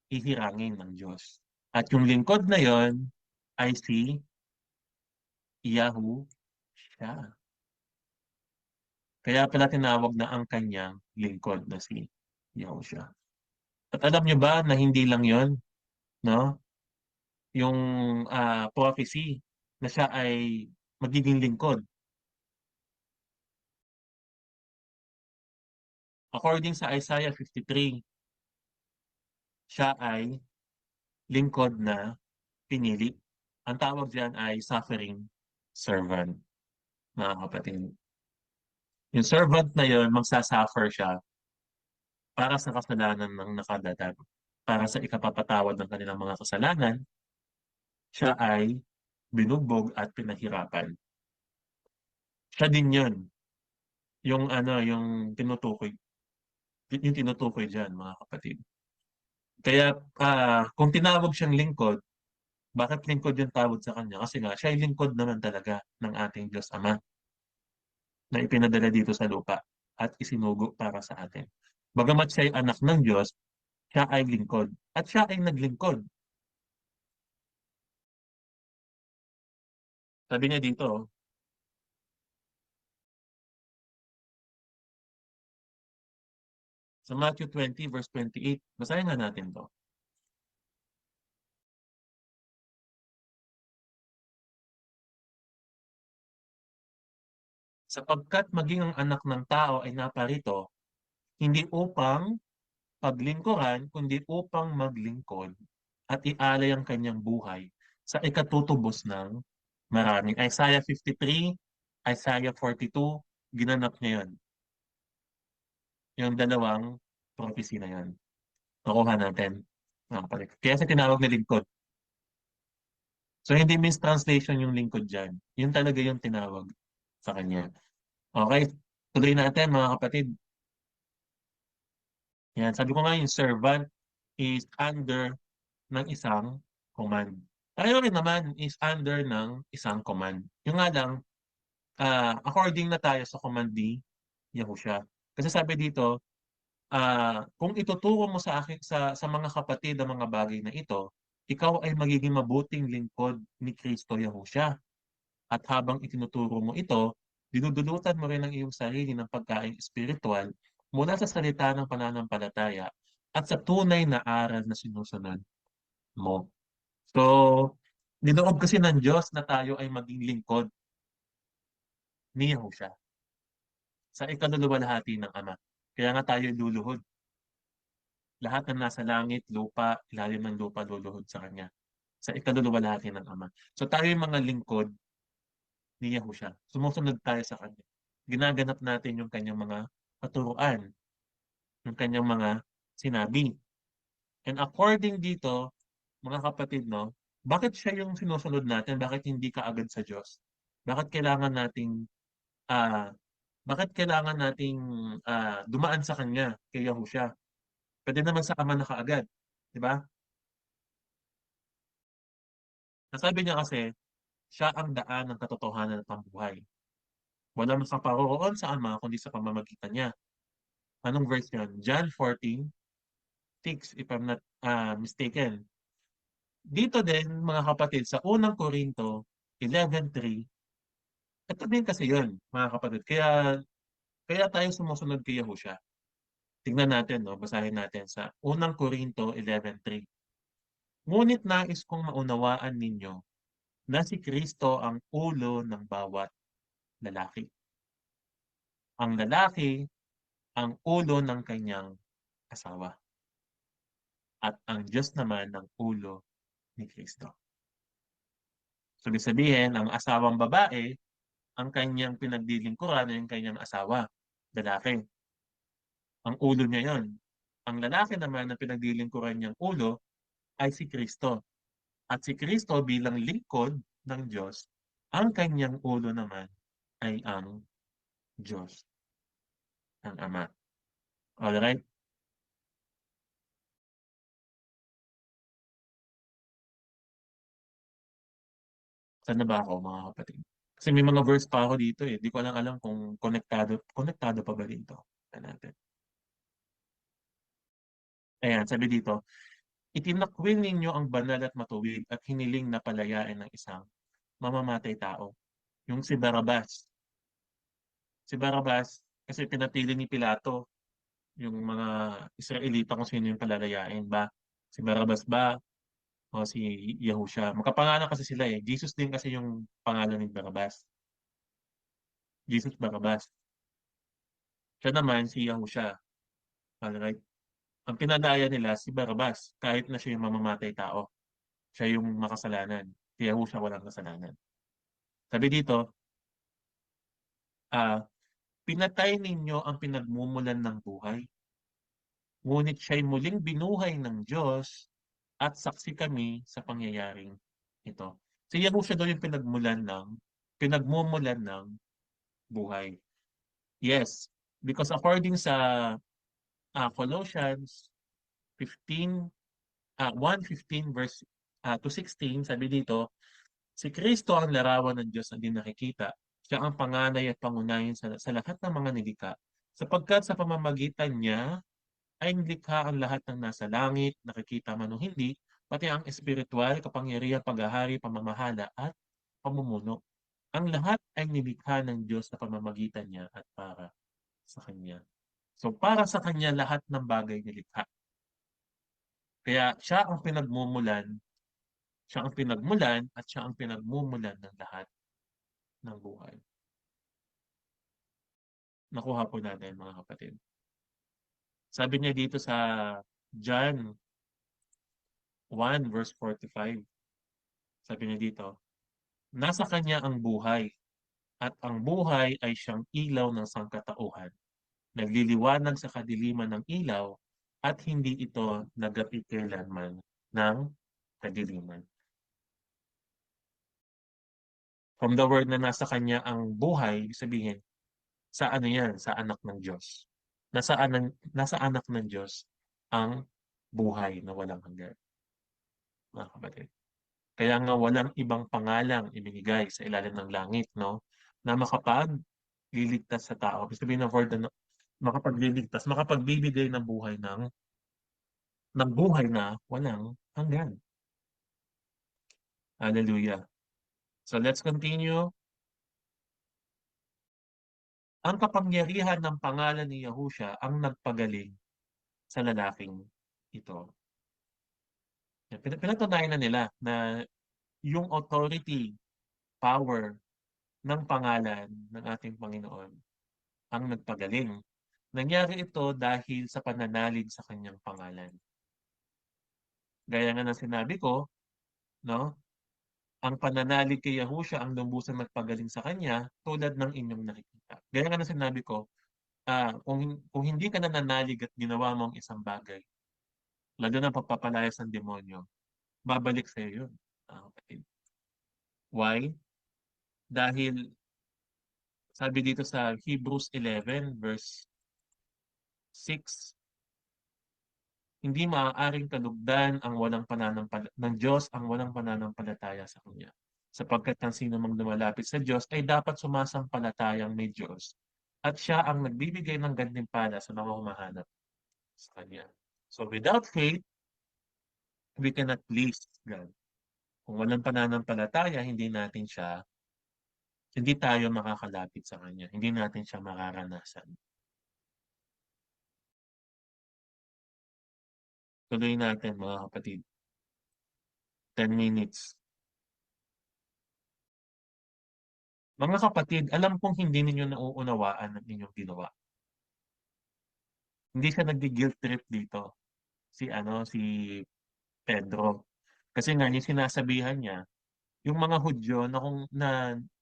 ihirangin ng Diyos. At yung lingkod na yon ay si Yahushua. Kaya pala tinawag na ang kanyang lingkod na si Yahushua. At alam nyo ba na hindi lang yon, no? Yung prophecy na siya ay magiging lingkod. According sa Isaiah 53, siya ay lingkod na pinili. Ang tawag diyan ay suffering servant, mga kapatid. Yung servant na yon, magsasuffer siya para sa kasalanan ng nakadadan. Para sa ikapapatawad ng kanilang mga kasalanan, siya ay binugbog at pinahirapan. Siya din yun. Yung tinutukoy diyan, mga kapatid. Kaya kung tinawag siyang lingkod, bakit lingkod yung tawag sa kanya? Kasi nga, siya ay lingkod naman talaga ng ating Diyos Ama. na ipinadala dito sa lupa at isinugo para sa atin. Bagamat siya ay anak ng Diyos, siya ay lingkod. At siya ay naglingkod. Sabi niya dito, sa Matthew 20 verse 28, basahin nga natin to. Sapagkat maging ang anak ng tao ay naparito, hindi upang paglingkuran, kundi upang maglingkod at ialay ang kanyang buhay sa ikatutubos ng maraming. Isaiah 53, Isaiah 42, ginanap niya yun. Yung dalawang prophecy na yun. Nakuha natin. Kaya sa tinawag na lingkod. So hindi mistranslation yung lingkod dyan. Yun talaga yung tinawag sa kanya. Okay, tuloy natin mga kapatid. Yan, sabi ko nga yung servant is under ng isang command. Tayo rin naman is under ng isang command. Yung nga lang, according na tayo sa command ni Yahusha. Kasi sabi dito, kung ituturo mo sa akin sa mga kapatid ang mga bagay na ito, ikaw ay magiging mabuting lingkod ni Kristo Yahusha. At habang itinuturo mo ito, dinudulutan mo rin ang iyong sarili ng pagkain espiritual mula sa salita ng pananampalataya at sa tunay na aral na sinusunod mo. So, niloob kasi ng Diyos na tayo ay maging lingkod ni Yahusha sa ikaluluwalhati ng Ama. Kaya nga tayo luluhod. Lahat ng nasa langit, lupa, ilalim ng lupa luluhod sa Kanya. Sa ikaluluwalhati ng Ama. So tayo yung mga lingkod ni Yahusha. Sumusunod tayo sa Kanya. Ginaganap natin yung Kanyang mga katuruan, yung Kanyang mga sinabi. And according dito, mga kapatid, no, bakit siya yung sinusunod natin? Bakit hindi ka agad sa Diyos? Bakit kailangan nating ah bakit kailangan nating dumaan sa kanya kay Yahusha? Pwede naman sa Ama na kaagad, 'di ba? Nasabi niya kasi siya ang daan ng katotohanan at pambuhay. Walang makaparoroon sa Ama kundi sa pamamagitan niya. Anong verse 'yan? John 14:6 if I'm not mistaken. Dito din mga kapatid sa unang Korinto 11:3, ito din kasi 'yun, mga kapatid. Kaya kaya tayo sumusunod kay Yahusha. Tingnan natin, no, basahin natin sa unang Korinto 11:3. Ngunit nais kong maunawaan ninyo na si Kristo ang ulo ng bawat lalaki. Ang lalaki ang ulo ng kanyang asawa. At ang Diyos naman ang ulo ni Kristo. So, ibig sabihin, ang asawang babae, ang kanyang pinaglilingkuran ay ang kanyang asawa, lalaki. Ang ulo niya yon. Ang lalaki naman na pinaglilingkuran niyang ulo ay si Kristo. At si Kristo bilang lingkod ng Diyos, ang kanyang ulo naman ay ang Diyos, ang Ama. Alright? Saan na ba ako mga kapatid? Kasi may mga verse pa ako dito eh. Di ko lang alam kung konektado pa ba dito. Tingnan natin. Ayan, sabi dito, itinakwil ninyo ang banal at matuwid at hiniling na palayain ng isang mamamatay tao. Yung si Barabas. Si Barabas, kasi pinapili ni Pilato yung mga Israelita kung sino yung palalayain ba. Si Barabas ba o si Yahusha. Magkapangalan kasi sila eh. Jesus din kasi yung pangalan ni Barabas. Jesus Barabas. Siya naman si Yahusha. Alright? Ang pinalaya nila si Barabas kahit na siya yung mamamatay tao. Siya yung makasalanan. Si Yahusha walang kasalanan. Sabi dito, ah, pinatay ninyo ang pinagmumulan ng buhay. Ngunit siya'y muling binuhay ng Diyos at saksi kami sa pangyayaring ito. Si Yahusha daw yung pinagmumulan ng buhay. Yes, because according sa Colossians 15, 1:15 verse to 16, sabi dito, si Kristo ang larawan ng Diyos na di nakikita. Siya ang panganay at pangunahin sa lahat ng mga nilikha, sapagkat sa pamamagitan niya ay nilikha ang lahat ng nasa langit, nakikita man o hindi, pati ang espiritual, kapangyarihan, paghahari, pamamahala at pamumuno. Ang lahat ay nilikha ng Diyos sa pamamagitan niya at para sa Kanya. So para sa Kanya lahat ng bagay nilikha. Kaya siya ang pinagmulan at siya ang pinagmumulan ng lahat ng buhay. Nakuha po natin mga kapatid. Sabi niya dito sa John 1 verse 45, sabi niya dito, nasa Kanya ang buhay at ang buhay ay siyang ilaw ng sangkatauhan. Nagliliwanag sa kadiliman ng ilaw at hindi ito nagapit kailanman ng kadiliman. From the word na nasa Kanya ang buhay, sabihin, sa ano yan? Sa anak ng Diyos. Nasa anak ng Diyos ang buhay na walang hanggan, mga kapatid. Kaya nga walang ibang pangalang ibinigay sa ilalim ng langit, no? Na makapagliligtas sa tao. Ibig sabihin ng word na makapagliligtas, makapagbibigay ng buhay na walang hanggan. Hallelujah. So let's continue. Ang kapangyarihan ng pangalan ni Yahusha ang nagpagaling sa lalaking ito. Pinatunayan na nila na yung authority, power ng pangalan ng ating Panginoon ang nagpagaling. Nangyari ito dahil sa pananalig sa kanyang pangalan. Gaya nga ng sinabi ko, no? Ang pananalig kay Yahusha ang lubusang nagpagaling sa kanya tulad ng inyong nakikita. Gaya nga ng sinabi ko, kung hindi ka nananalig at ginawa mo ang isang bagay, lalo na pagpapalayas ng demonyo, babalik sa iyo yun. Okay. Why? Dahil sabi dito sa Hebrews 11 verse 6, hindi maaaring kalugdan ng Diyos ang walang pananampalataya sa Kanya. Sapagkat ang sino mang lumalapit sa Diyos ay dapat sumasampalatayang may Diyos at siya ang nagbibigay ng gantimpala sa mga humahanap sa Kanya. So without faith, we cannot please God. Kung walang pananampalataya, hindi tayo makakalapit sa Kanya. Hindi natin siya makaranasan. Tuloy natin mga kapatid. 10 minutes. Mga kapatid, alam kong hindi ninyo nauunawaan ang inyong ginawa. Hindi siya naggi-guilt trip dito. Si Pedro. Kasi nga yung sinasabihan niya, yung mga Hudyo na kung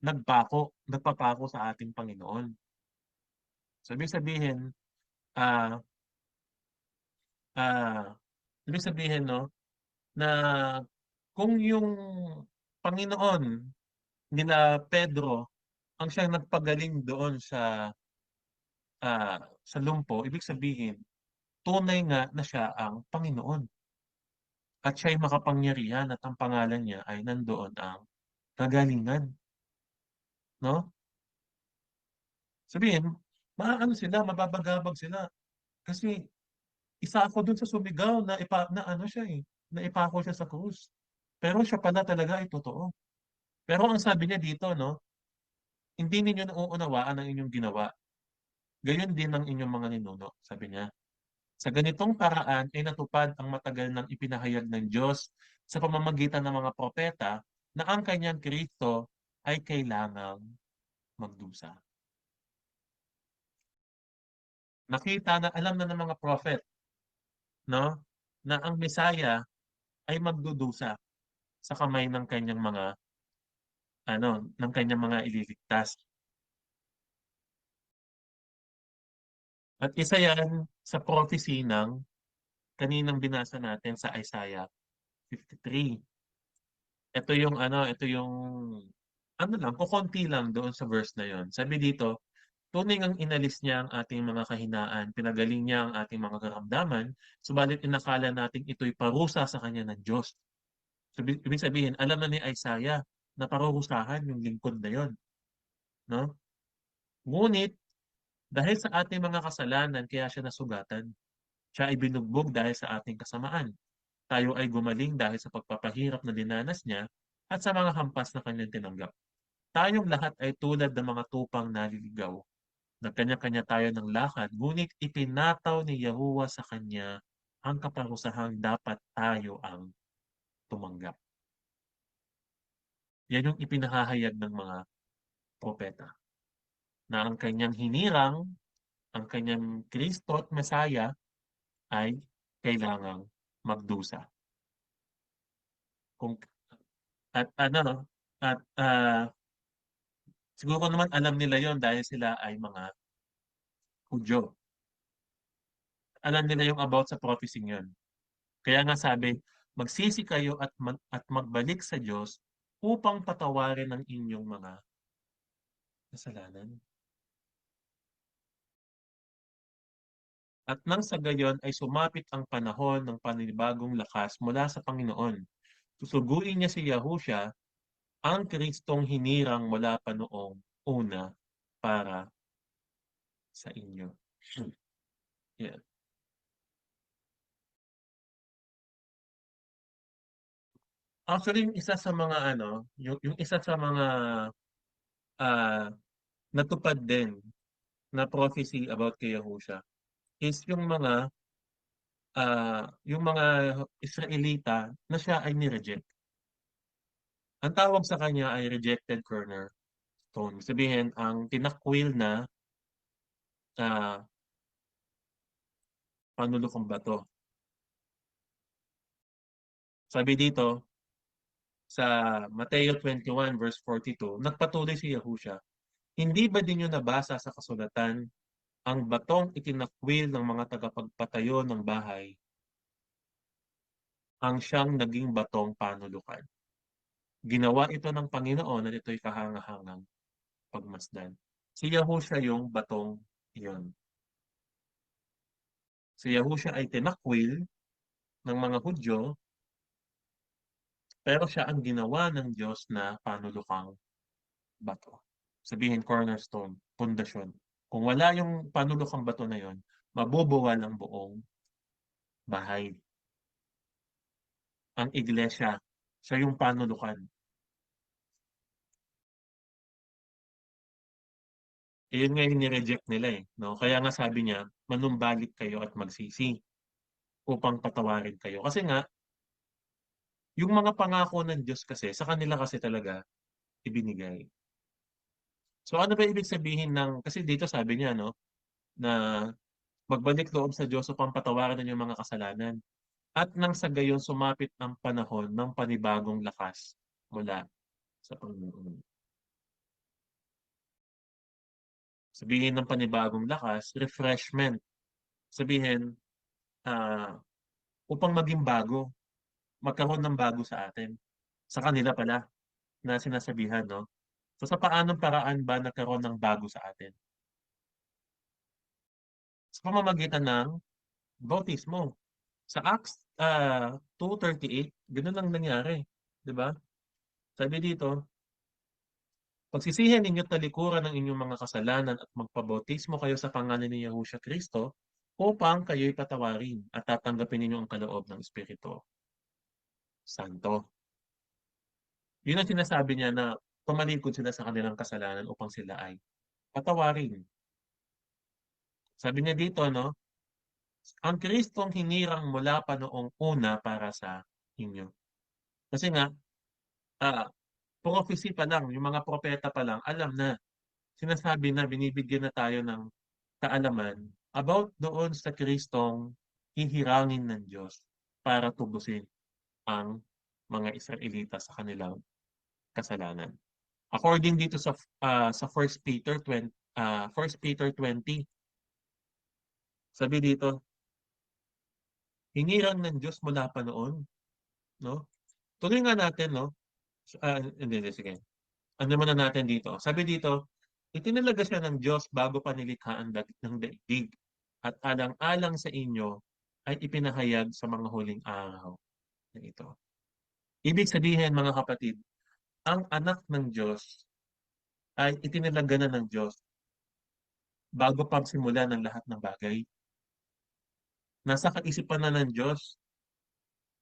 nagpapako sa ating Panginoon. So ah ah ibig sabihin no na kung yung Panginoon nila Pedro ang siyang nagpagaling doon sa lumpo, ibig sabihin tunay nga na siya ang Panginoon. At siya'y makapangyarihan at ang pangalan niya ay nandoon ang kagalingan. No? Sabihin, mababagabag sila. Kasi isa ako dun sa sumigaw na ano siya na ipako siya sa krus. Pero siya pala talaga ay totoo. Pero ang sabi niya dito, no, hindi ninyo nauunawaan ang inyong ginawa. Gayon din ang inyong mga ninuno, sabi niya. Sa ganitong paraan ay natupad ang matagal nang ipinahayag ng Diyos sa pamamagitan ng mga propeta na ang kanyang Kristo ay kailangang magdusa. Nakita na alam na ng mga prophet, no, na ang Mesaya ay magdudusa sa kamay ng kanyang mga ililigtas. At isa yan sa prophecy ng kaninang binasa natin sa Isaiah 53. Ito yung kukonti lang doon sa verse na yon. Sabi dito, tunay ngang inalis niya ang ating mga kahinaan, pinagaling niya ang ating mga karamdaman, subalit inakala natin ito'y parusa sa kanya ng Diyos. So, ibig sabihin, alam na ni Isaiah na parurusahan yung lingkod na yon, no? Ngunit dahil sa ating mga kasalanan kaya siya nasugatan. Siya ay binugbog dahil sa ating kasamaan. Tayo ay gumaling dahil sa pagpapahirap na dinanas niya at sa mga hampas na kanyang tinanggap. Tayong lahat ay tulad ng mga tupang naliligaw. Nagkanya-kanya tayo ng lakad, ngunit ipinataw ni Yahuwah sa kanya ang kaparusahang dapat tayo ang tumanggap. Yan yung ipinahahayag ng mga propeta na ang kanyang hinirang, ang kanyang Kristo at Mesaya ay kailangang magdusa. Kung at ano, at siguro naman alam nila yon dahil sila ay mga Hudyo. Alam nila yung about sa prophecy yun. Kaya nga sabi, magsisi kayo at magbalik sa Diyos upang patawarin ang inyong mga kasalanan. At nang sa gayon ay sumapit ang panahon ng panibagong lakas mula sa Panginoon. Susuguin niya si Yahusha, ang Kristong hinirang mula pa noong una para sa inyo. Yeah. Actually, yung isa sa mga yung isa sa mga ah, natupad din na prophecy about kay Yahusha is yung mga Israelita na siya ay ni-reject. Ang tawag sa kanya ay rejected cornerstone. Sabihin, ang tinakwil na panulokong bato. Sabi dito sa Mateo 21 verse 42, nagpatuloy si Yahusha, hindi ba din niyo nabasa sa kasulatan ang batong itinakwil ng mga tagapagpatayo ng bahay ang siyang naging batong panulukan. Ginawa ito ng Panginoon at ito'y kahangahangang pagmasdan. Si Yahusha yung batong iyon. Si Yahusha ay tinakwil ng mga Hudyo, pero siya ang ginawa ng Diyos na panulukang bato. Sabihin cornerstone, pundasyon. Kung wala yung panulukang bato na yon, mabubuwal ang buong bahay. Ang iglesia, siya yung panulukan. Iyon nga yung nireject nila eh. No? Kaya nga sabi niya, manumbalik kayo at magsisi upang patawarin kayo. Kasi nga, yung mga pangako ng Diyos kasi, sa kanila kasi talaga ibinigay. So ano ba ibig sabihin kasi dito sabi niya, no, na magbalik loob sa Diyos upang patawarin ng mga kasalanan. At nang sa gayon sumapit ang panahon ng panibagong lakas mula sa Panginoon. Sabihin ng panibagong lakas, refreshment. Sabihin, ah, upang maging bago, magkaroon ng bago sa atin. Sa kanila pala na sinasabihan, no? So sa paanong paraan ba nagkaroon ng bago sa atin? Sa pamamagitan ng bautismo. Sa Acts 2:38, ganoon lang nangyari, 'di ba? Sabi dito, pagsisihan ninyo talikuran ng inyong mga kasalanan at magpabautismo kayo sa pangalan ni Yahushua Kristo upang kayo'y patawarin at tatanggapin ninyo ang kaloob ng Espiritu Santo. Yun ang sinasabi niya na tumalikod sila sa kanilang kasalanan upang sila ay patawarin. Sabi niya dito, no, ang Kristong hinirang mula pa noong una para sa inyo. Kasi nga, ah, prophecy pa lang, yung mga propeta pa lang, alam na, sinasabi na, binibigyan na tayo ng kaalaman about doon sa Kristong hihirangin ng Diyos para tubusin ang mga Israelita sa kanilang kasalanan. According dito sa First Peter 20, sabi dito, hinirang ng Diyos mula pa noon, no? Tuloy nga natin, no? Hindi, sige. Ano muna natin dito? Sabi dito, itinalaga siya ng Diyos bago pa nilikha ang ng daigdig at alang-alang sa inyo ay ipinahayag sa mga huling araw na ito. Ibig sabihin, mga kapatid, ang anak ng Diyos ay itinalaga na ng Diyos bago pa simula ng lahat ng bagay. Nasa kaisipan na ng Diyos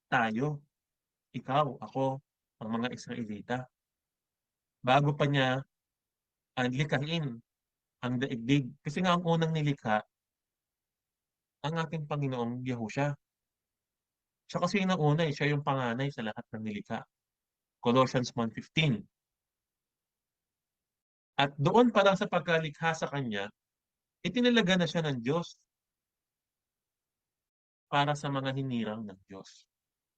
tayo, ikaw, ako, ang mga Israelita. Bago pa niya likhain ang daigdig. Kasi nga ang unang nilikha, ang ating Panginoong Yahushua. Siya kasi yung nauna eh, siya yung panganay sa lahat ng nilikha. Colossians 1:15. At doon pa lang sa pagkalikha sa kanya, itinalaga na siya ng Diyos para sa mga hinirang ng Diyos,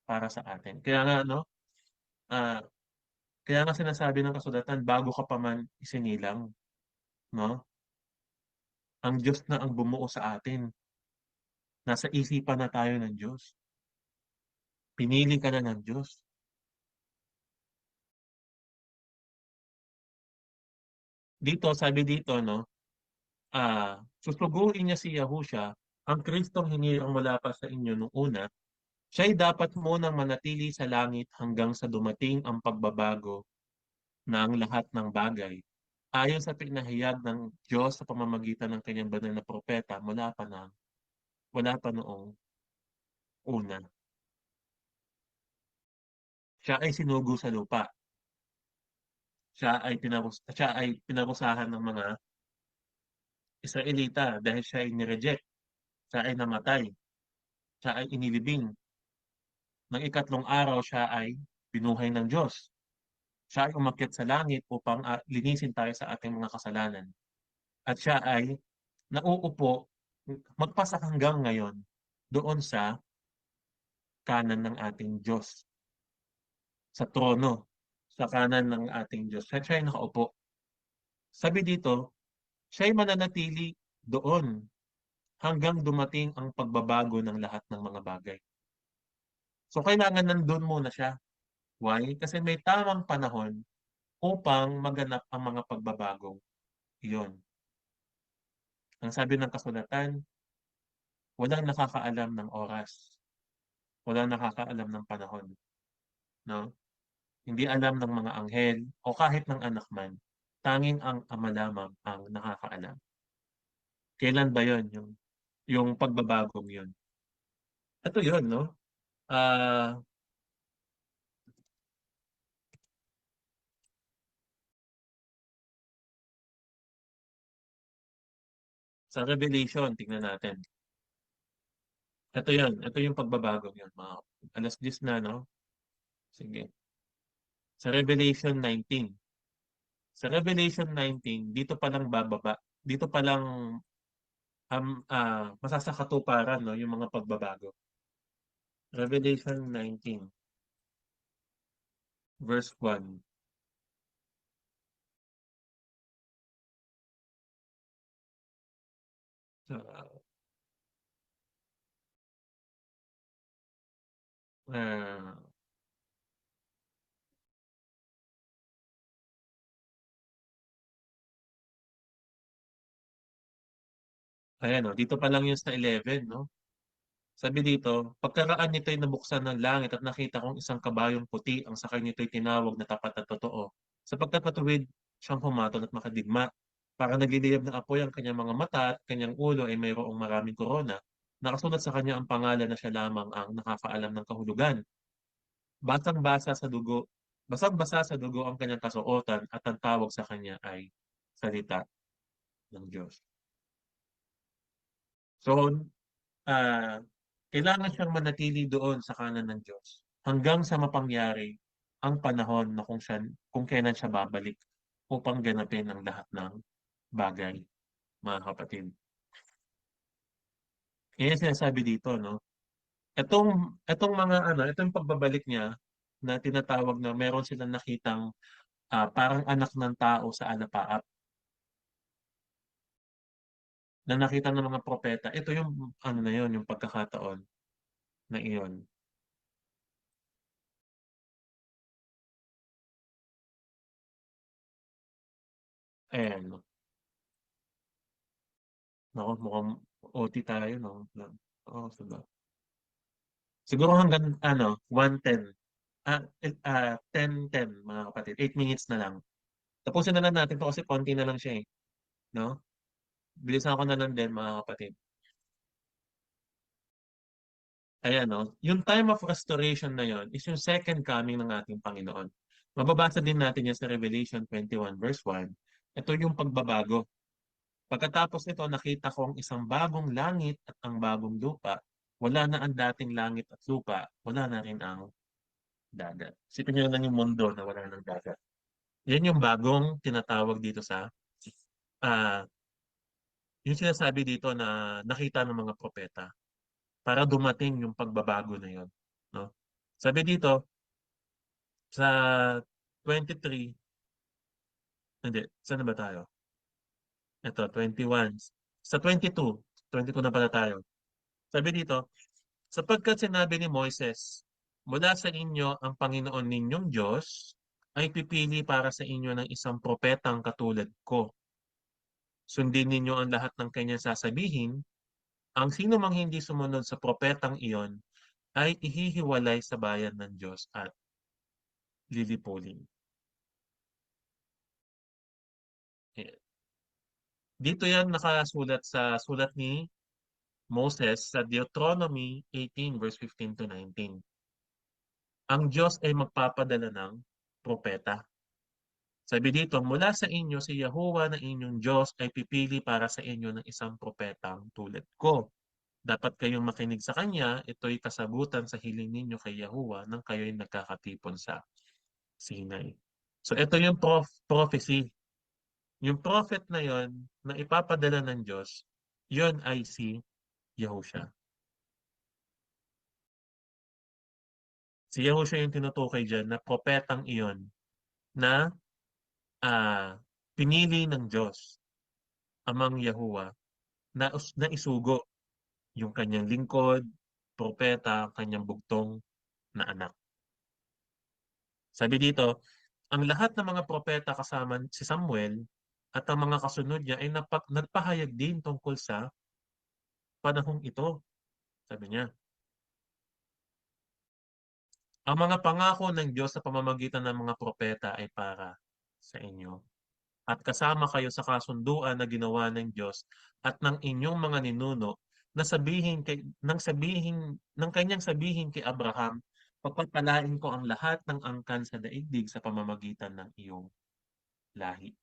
para sa atin. Kaya nga, no, ah, kaya nga sinasabi ng kasulatan, bago ka pa man isinilang, no, ang Diyos na ang bumuo sa atin. Nasa isipan na tayo ng Diyos. Pinili ka na ng Diyos. Dito, sabi dito, no, susugurin niya si Yahushua, ang Kristong hinirang mula pa sa inyo nung una, siya'y dapat munang manatili sa langit hanggang sa dumating ang pagbabago ng lahat ng bagay. Ayon sa pinahayag ng Diyos sa pamamagitan ng kanyang banal na propeta wala pa noong una. Siya ay sinugo sa lupa. Siya ay pinarusahan ng mga Israelita dahil siya ay nireject, siya ay namatay, siya ay inilibing. Nang ikatlong araw siya ay binuhay ng Diyos. Siya ay umakyat sa langit upang linisin tayo sa ating mga kasalanan. At siya ay nauupo magpasa hanggang ngayon doon sa kanan ng ating Diyos, sa trono, sa kanan ng ating Diyos. Siya ay nakaupo. Sabi dito, siya ay mananatili doon hanggang dumating ang pagbabago ng lahat ng mga bagay. So kailangan nandun muna siya. Why? Kasi may tamang panahon upang maganap ang mga pagbabagong iyon. Ang sabi ng kasulatan, walang nakakaalam ng oras, walang nakakaalam ng panahon, no? Hindi alam ng mga anghel o kahit ng anak man, tanging ang Ama lamang ang nakakaalam. Kailan ba 'yon, yung pagbabagong 'yon? Ito 'yon, no? Ah, sa Revelation, tingnan natin. Ito yung pagbabagong 'yon, mga 10:00 na, no? Sige. Sa Revelation 19. Sa Revelation 19, dito pa lang bababa. Dito pa lang masasakatuparan, no, yung mga pagbabago. Revelation 19, verse 1. So, ah, ayan, no, dito pa lang yung sa 11, no? Sabi dito, pagkaraan nito'y nabuksan ng langit at nakita kong isang kabayong puti, ang sakay nito'y tinawag na tapat at totoo. Sapagkat matuwid siyang humatol at makadigma. Para nagliliyab ng apoy ang kanyang mga mata at kanyang ulo ay mayroong maraming korona. Nakasulat sa kanya ang pangalan na siya lamang ang nakakaalam ng kahulugan. Basang-basa sa dugo, basang-basa sa dugo ang kanyang kasuotan at ang tawag sa kanya ay salita ng Diyos. So, ah, kailangan siyang manatili doon sa kanan ng Diyos hanggang sa mapangyari ang panahon na kung kailan siya babalik upang ganapin ang lahat ng bagay, mga kapatid. Kaya sinasabi dito, no? Itong mga itong pagbabalik niya na tinatawag na meron silang nakitang parang anak ng tao sa alapaap na nakita ng mga propeta. Ito yung na yun, yung pagkakataon na iyon. Ayan, no? Naku, mukhang OT tayo, no? Oo, siguro hanggang 1:10. 10:10 mga kapatid. 8 minutes na lang. Tapusin na lang natin 'to kasi konti na lang siya, eh, 'no? Bilisan ko na lang din mga kapatid. Ayan 'no, yung time of restoration na yun is yung second coming ng ating Panginoon. Mababasa din natin yan sa Revelation 21 verse 1. Ito yung pagbabago. Pagkatapos nito nakita ko ang isang bagong langit at ang bagong lupa. Wala na ang dating langit at lupa, wala na rin ang dagat. Isipin niyo lang yung mundo na wala ng dagat. Yan yung bagong tinatawag dito sa ah, yung sinasabi dito na nakita ng mga propeta para dumating yung pagbabago na yun, no? Sabi dito sa 23, hindi, saan na ba tayo? Ito, 21. Sa 22 na pala tayo. Sabi dito, sapagkat sinabi ni Moises, mula sa inyo ang Panginoon ninyong Diyos ay pipili para sa inyo ng isang propetang katulad ko. Sundin ninyo ang lahat ng kanyang sasabihin. Ang sino mang hindi sumunod sa propetang iyon ay ihihiwalay sa bayan ng Diyos at lilipulin. Eh, dito yan nakasulat sa sulat ni Moses sa Deuteronomy 18 verse 15 to 19. Ang Diyos ay magpapadala ng propeta. Sabi dito, mula sa inyo si Yahuwah na inyong Diyos ay pipili para sa inyo ng isang propetang tulad ko. Dapat kayong makinig sa kanya, ito'y kasagutan sa hiling ninyo kay Yahuwah nang kayo'y nagkakatipon sa Sinai. So ito yung prophecy. Yung prophet na yon na ipapadala ng Diyos, yon ay si Yahushua. Si Yahushua yung tinutukoy dyan na propetang iyon na pinili ng Diyos, amang Yahuwah, na isugo yung kanyang lingkod, propeta, kanyang bugtong na anak. Sabi dito, ang lahat ng mga propeta kasama si Samuel at ang mga kasunod niya ay nagpahayag din tungkol sa panahong ito. Sabi niya, ang mga pangako ng Diyos sa pamamagitan ng mga propeta ay para sa inyo. At kasama kayo sa kasunduan na ginawa ng Diyos at ng inyong mga ninuno na ng kanyang sabihin kay Abraham, pagpapalain ko ang lahat ng angkan sa daigdig sa pamamagitan ng iyong lahi.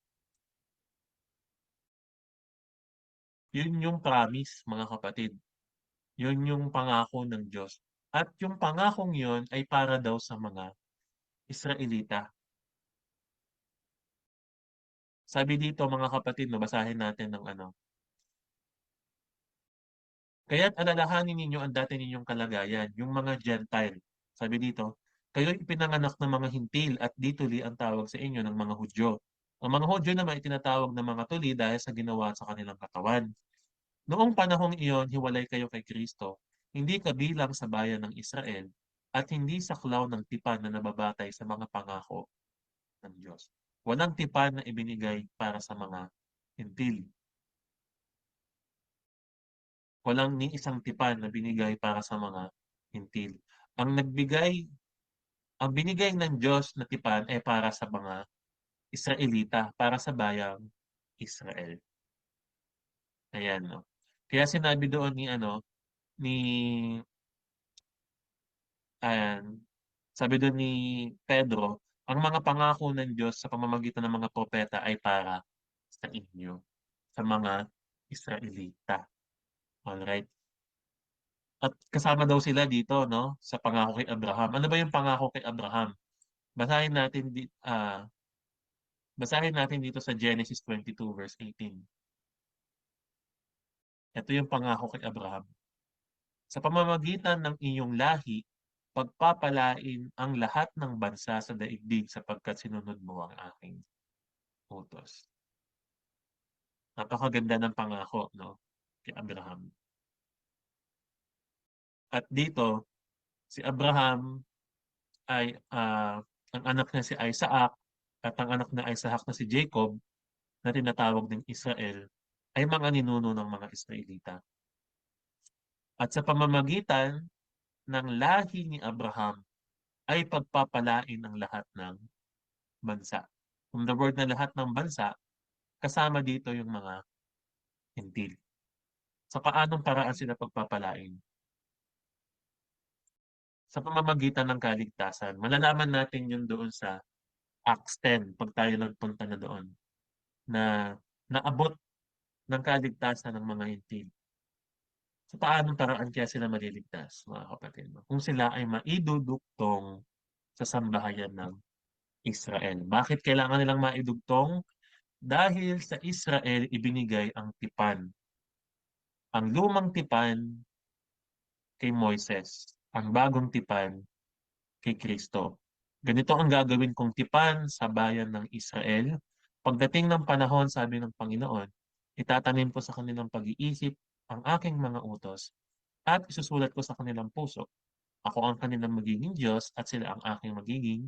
Yun yung promise, mga kapatid. Yun yung pangako ng Diyos. At yung pangakong yun ay para daw sa mga Israelita. Sabi dito, mga kapatid, no, basahin natin ng ano. Kaya't alalahanin ninyo ang dati ninyong kalagayan, yung mga Gentile. Sabi dito, kayo'y ipinanganak ng mga hintil at di tuli ang tawag sa inyo ng mga Hudyo. Ang mga Hudyo naman itinatawag ng mga tuli dahil sa ginawa sa kanilang katawan. Noong panahong iyon, hiwalay kayo kay Kristo, hindi kabilang sa bayan ng Israel at hindi saklaw ng tipan na nababatay sa mga pangako ng Diyos. Walang tipan na ibinigay para sa mga hintil. Walang ni isang tipan na binigay para sa mga hintil. Ang nagbigay, ang binigay ng Diyos na tipan ay para sa mga Israelita, para sa bayang Israel. Ayan, no. Kaya sinabi doon ni ano, ni ayan, sabi doon ni Pedro, ang mga pangako ng Diyos sa pamamagitan ng mga propeta ay para sa inyo, sa mga Israelita. Alright? At kasama daw sila dito, no, sa pangako kay Abraham. Ano ba yung pangako kay Abraham? Basahin natin basahin natin dito sa Genesis 22 verse 18. Ito yung pangako kay Abraham. Sa pamamagitan ng iyong lahi, pagpapalain ang lahat ng bansa sa daigdig sapagkat sinunod mo ang aking utos. Napakaganda ng pangako, no, kay Abraham. At dito, si Abraham ay ang anak niya si Isaac at ang anak na Isaac na si Jacob na tinatawag ng Israel ay mga ninuno ng mga Israelita. At sa pamamagitan ng lahi ni Abraham ay pagpapalain ang lahat ng bansa. From the word na lahat ng bansa, kasama dito yung mga Hentil. Sa paanong paraan sila pagpapalain? Sa pamamagitan ng kaligtasan. Malalaman natin yun doon sa Acts 10 pag tayo nagpunta na doon na naabot ng kaligtasan ng mga Hentil. Sa paanong paraan kaya sila maliligtas, mga kapatid? Kung sila ay maidudugtong sa sambahayan ng Israel. Bakit kailangan nilang maidugtong? Dahil sa Israel ibinigay ang tipan. Ang lumang tipan kay Moises, ang bagong tipan kay Kristo. Ganito ang gagawin kong tipan sa bayan ng Israel. Pagdating ng panahon, sabi ng Panginoon, itatanim ko sa kanilang pag-iisip ang aking mga utos at isusulat ko sa kanilang puso. Ako ang kanilang magiging Diyos at sila ang aking magiging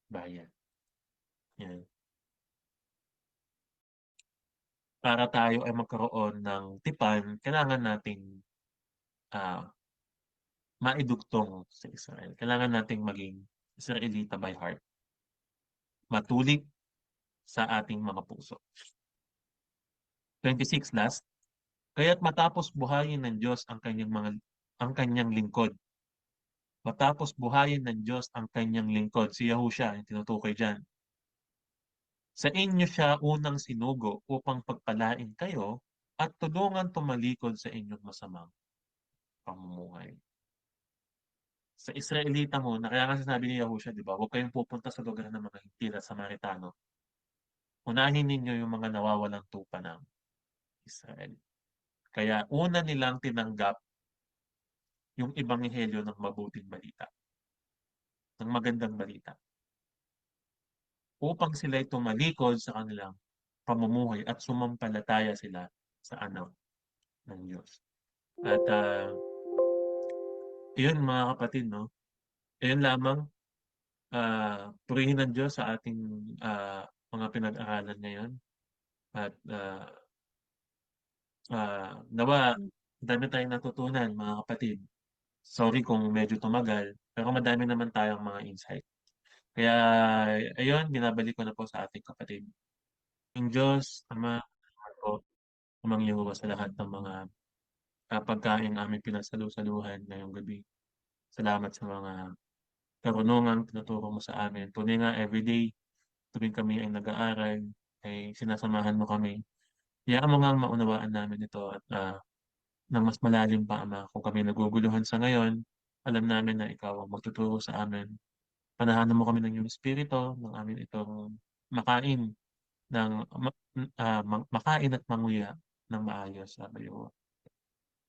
bayan. Yan. Para tayo ay magkaroon ng tipan, kailangan nating ah, maidugtong sa Israel. Kailangan nating maging Israelita by heart. Matulik sa ating mga puso. 26 last. Kaya't matapos buhayin ng Diyos ang kanyang lingkod. Matapos buhayin ng Diyos ang kanyang lingkod. Si Yahusha, yung tinutukoy diyan. Sa inyo siya unang sinugo upang pagpalain kayo at tulungan tumalikod sa inyong masamang pamumuhay. Sa Israelita muna, kaya nga sinabi ni Yahusha, di ba, huwag kayong pupunta sa lugar ng mga Hintil at Samaritano. Unahin ninyo yung mga nawawalang tupa ng Israel. Kaya una nilang tinanggap yung ebanghelyo ng mabuting balita, ng magandang balita, upang sila'y tumalikod sa kanilang pamumuhay at sumampalataya sila sa anak ng Diyos. At yun mga kapatid, no? Ayun lamang, purihin ng Diyos sa ating mga pinag-aralan ngayon. At nawa, dami tayong natutunan mga kapatid. Sorry kung medyo tumagal, pero madami naman tayong mga insight. Kaya, ayun, binabalik ko na po sa ating kapatid. Yung Diyos, Ama, ko, Amang Yehovah sa lahat ng mga pagkain aming pinagsalu-saluhan ngayong gabi. Salamat sa mga karunungang tinuturo mo sa amin. Tunay nga, everyday, tuwing kami ay nag-aaral, ay sinasamahan mo kami. Hayaan mo nga maunawaan namin ito at ng mas malalim pa, Ama. Kung kami naguguluhan sa ngayon, alam namin na ikaw ang magtuturo sa amin. Panahanan mo kami ng iyong espiritu, ng amin itong makain ng makain at manguya ng maayos, sabi mo.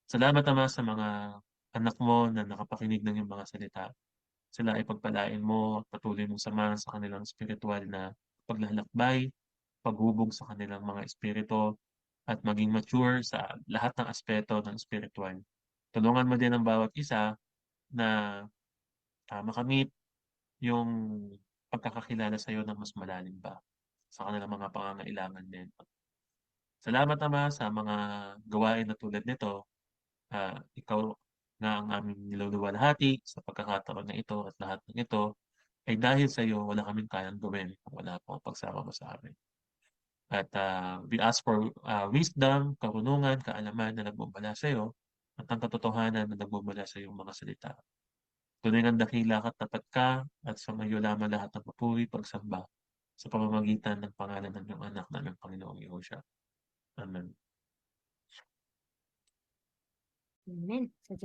Salamat Ama sa mga anak mo na nakapakinig ng iyong mga salita. Sila ay pagpalain mo at patuloy mong samahan sa kanilang spiritual na paglalakbay, paghubog sa kanilang mga espiritu, at maging mature sa lahat ng aspeto ng spiritual. Tulungan mo din ang bawat isa na makamit yung pagkakakilala sa iyo ng mas malalim pa sa kanilang mga pangangailangan din. Salamat Ama sa mga gawain na tulad nito. Ikaw nga ang aming niluluwalhati sa pagkakataon na ito at lahat ng ito ay dahil sa iyo wala kaming kayang gawin kung wala po ang pagsama mo sa amin. At we ask for wisdom, karunungan, kaalaman na nagmumula sa iyo at ang katotohanan na nagmumula sa iyong mga salita. Tunay ng dakila ka, tapat ka, at sa iyo lamang lahat ng papuri, pagsamba sa pamamagitan ng pangalan ng iyong anak naming Panginoong Yehosha. Amen. Amen. Sa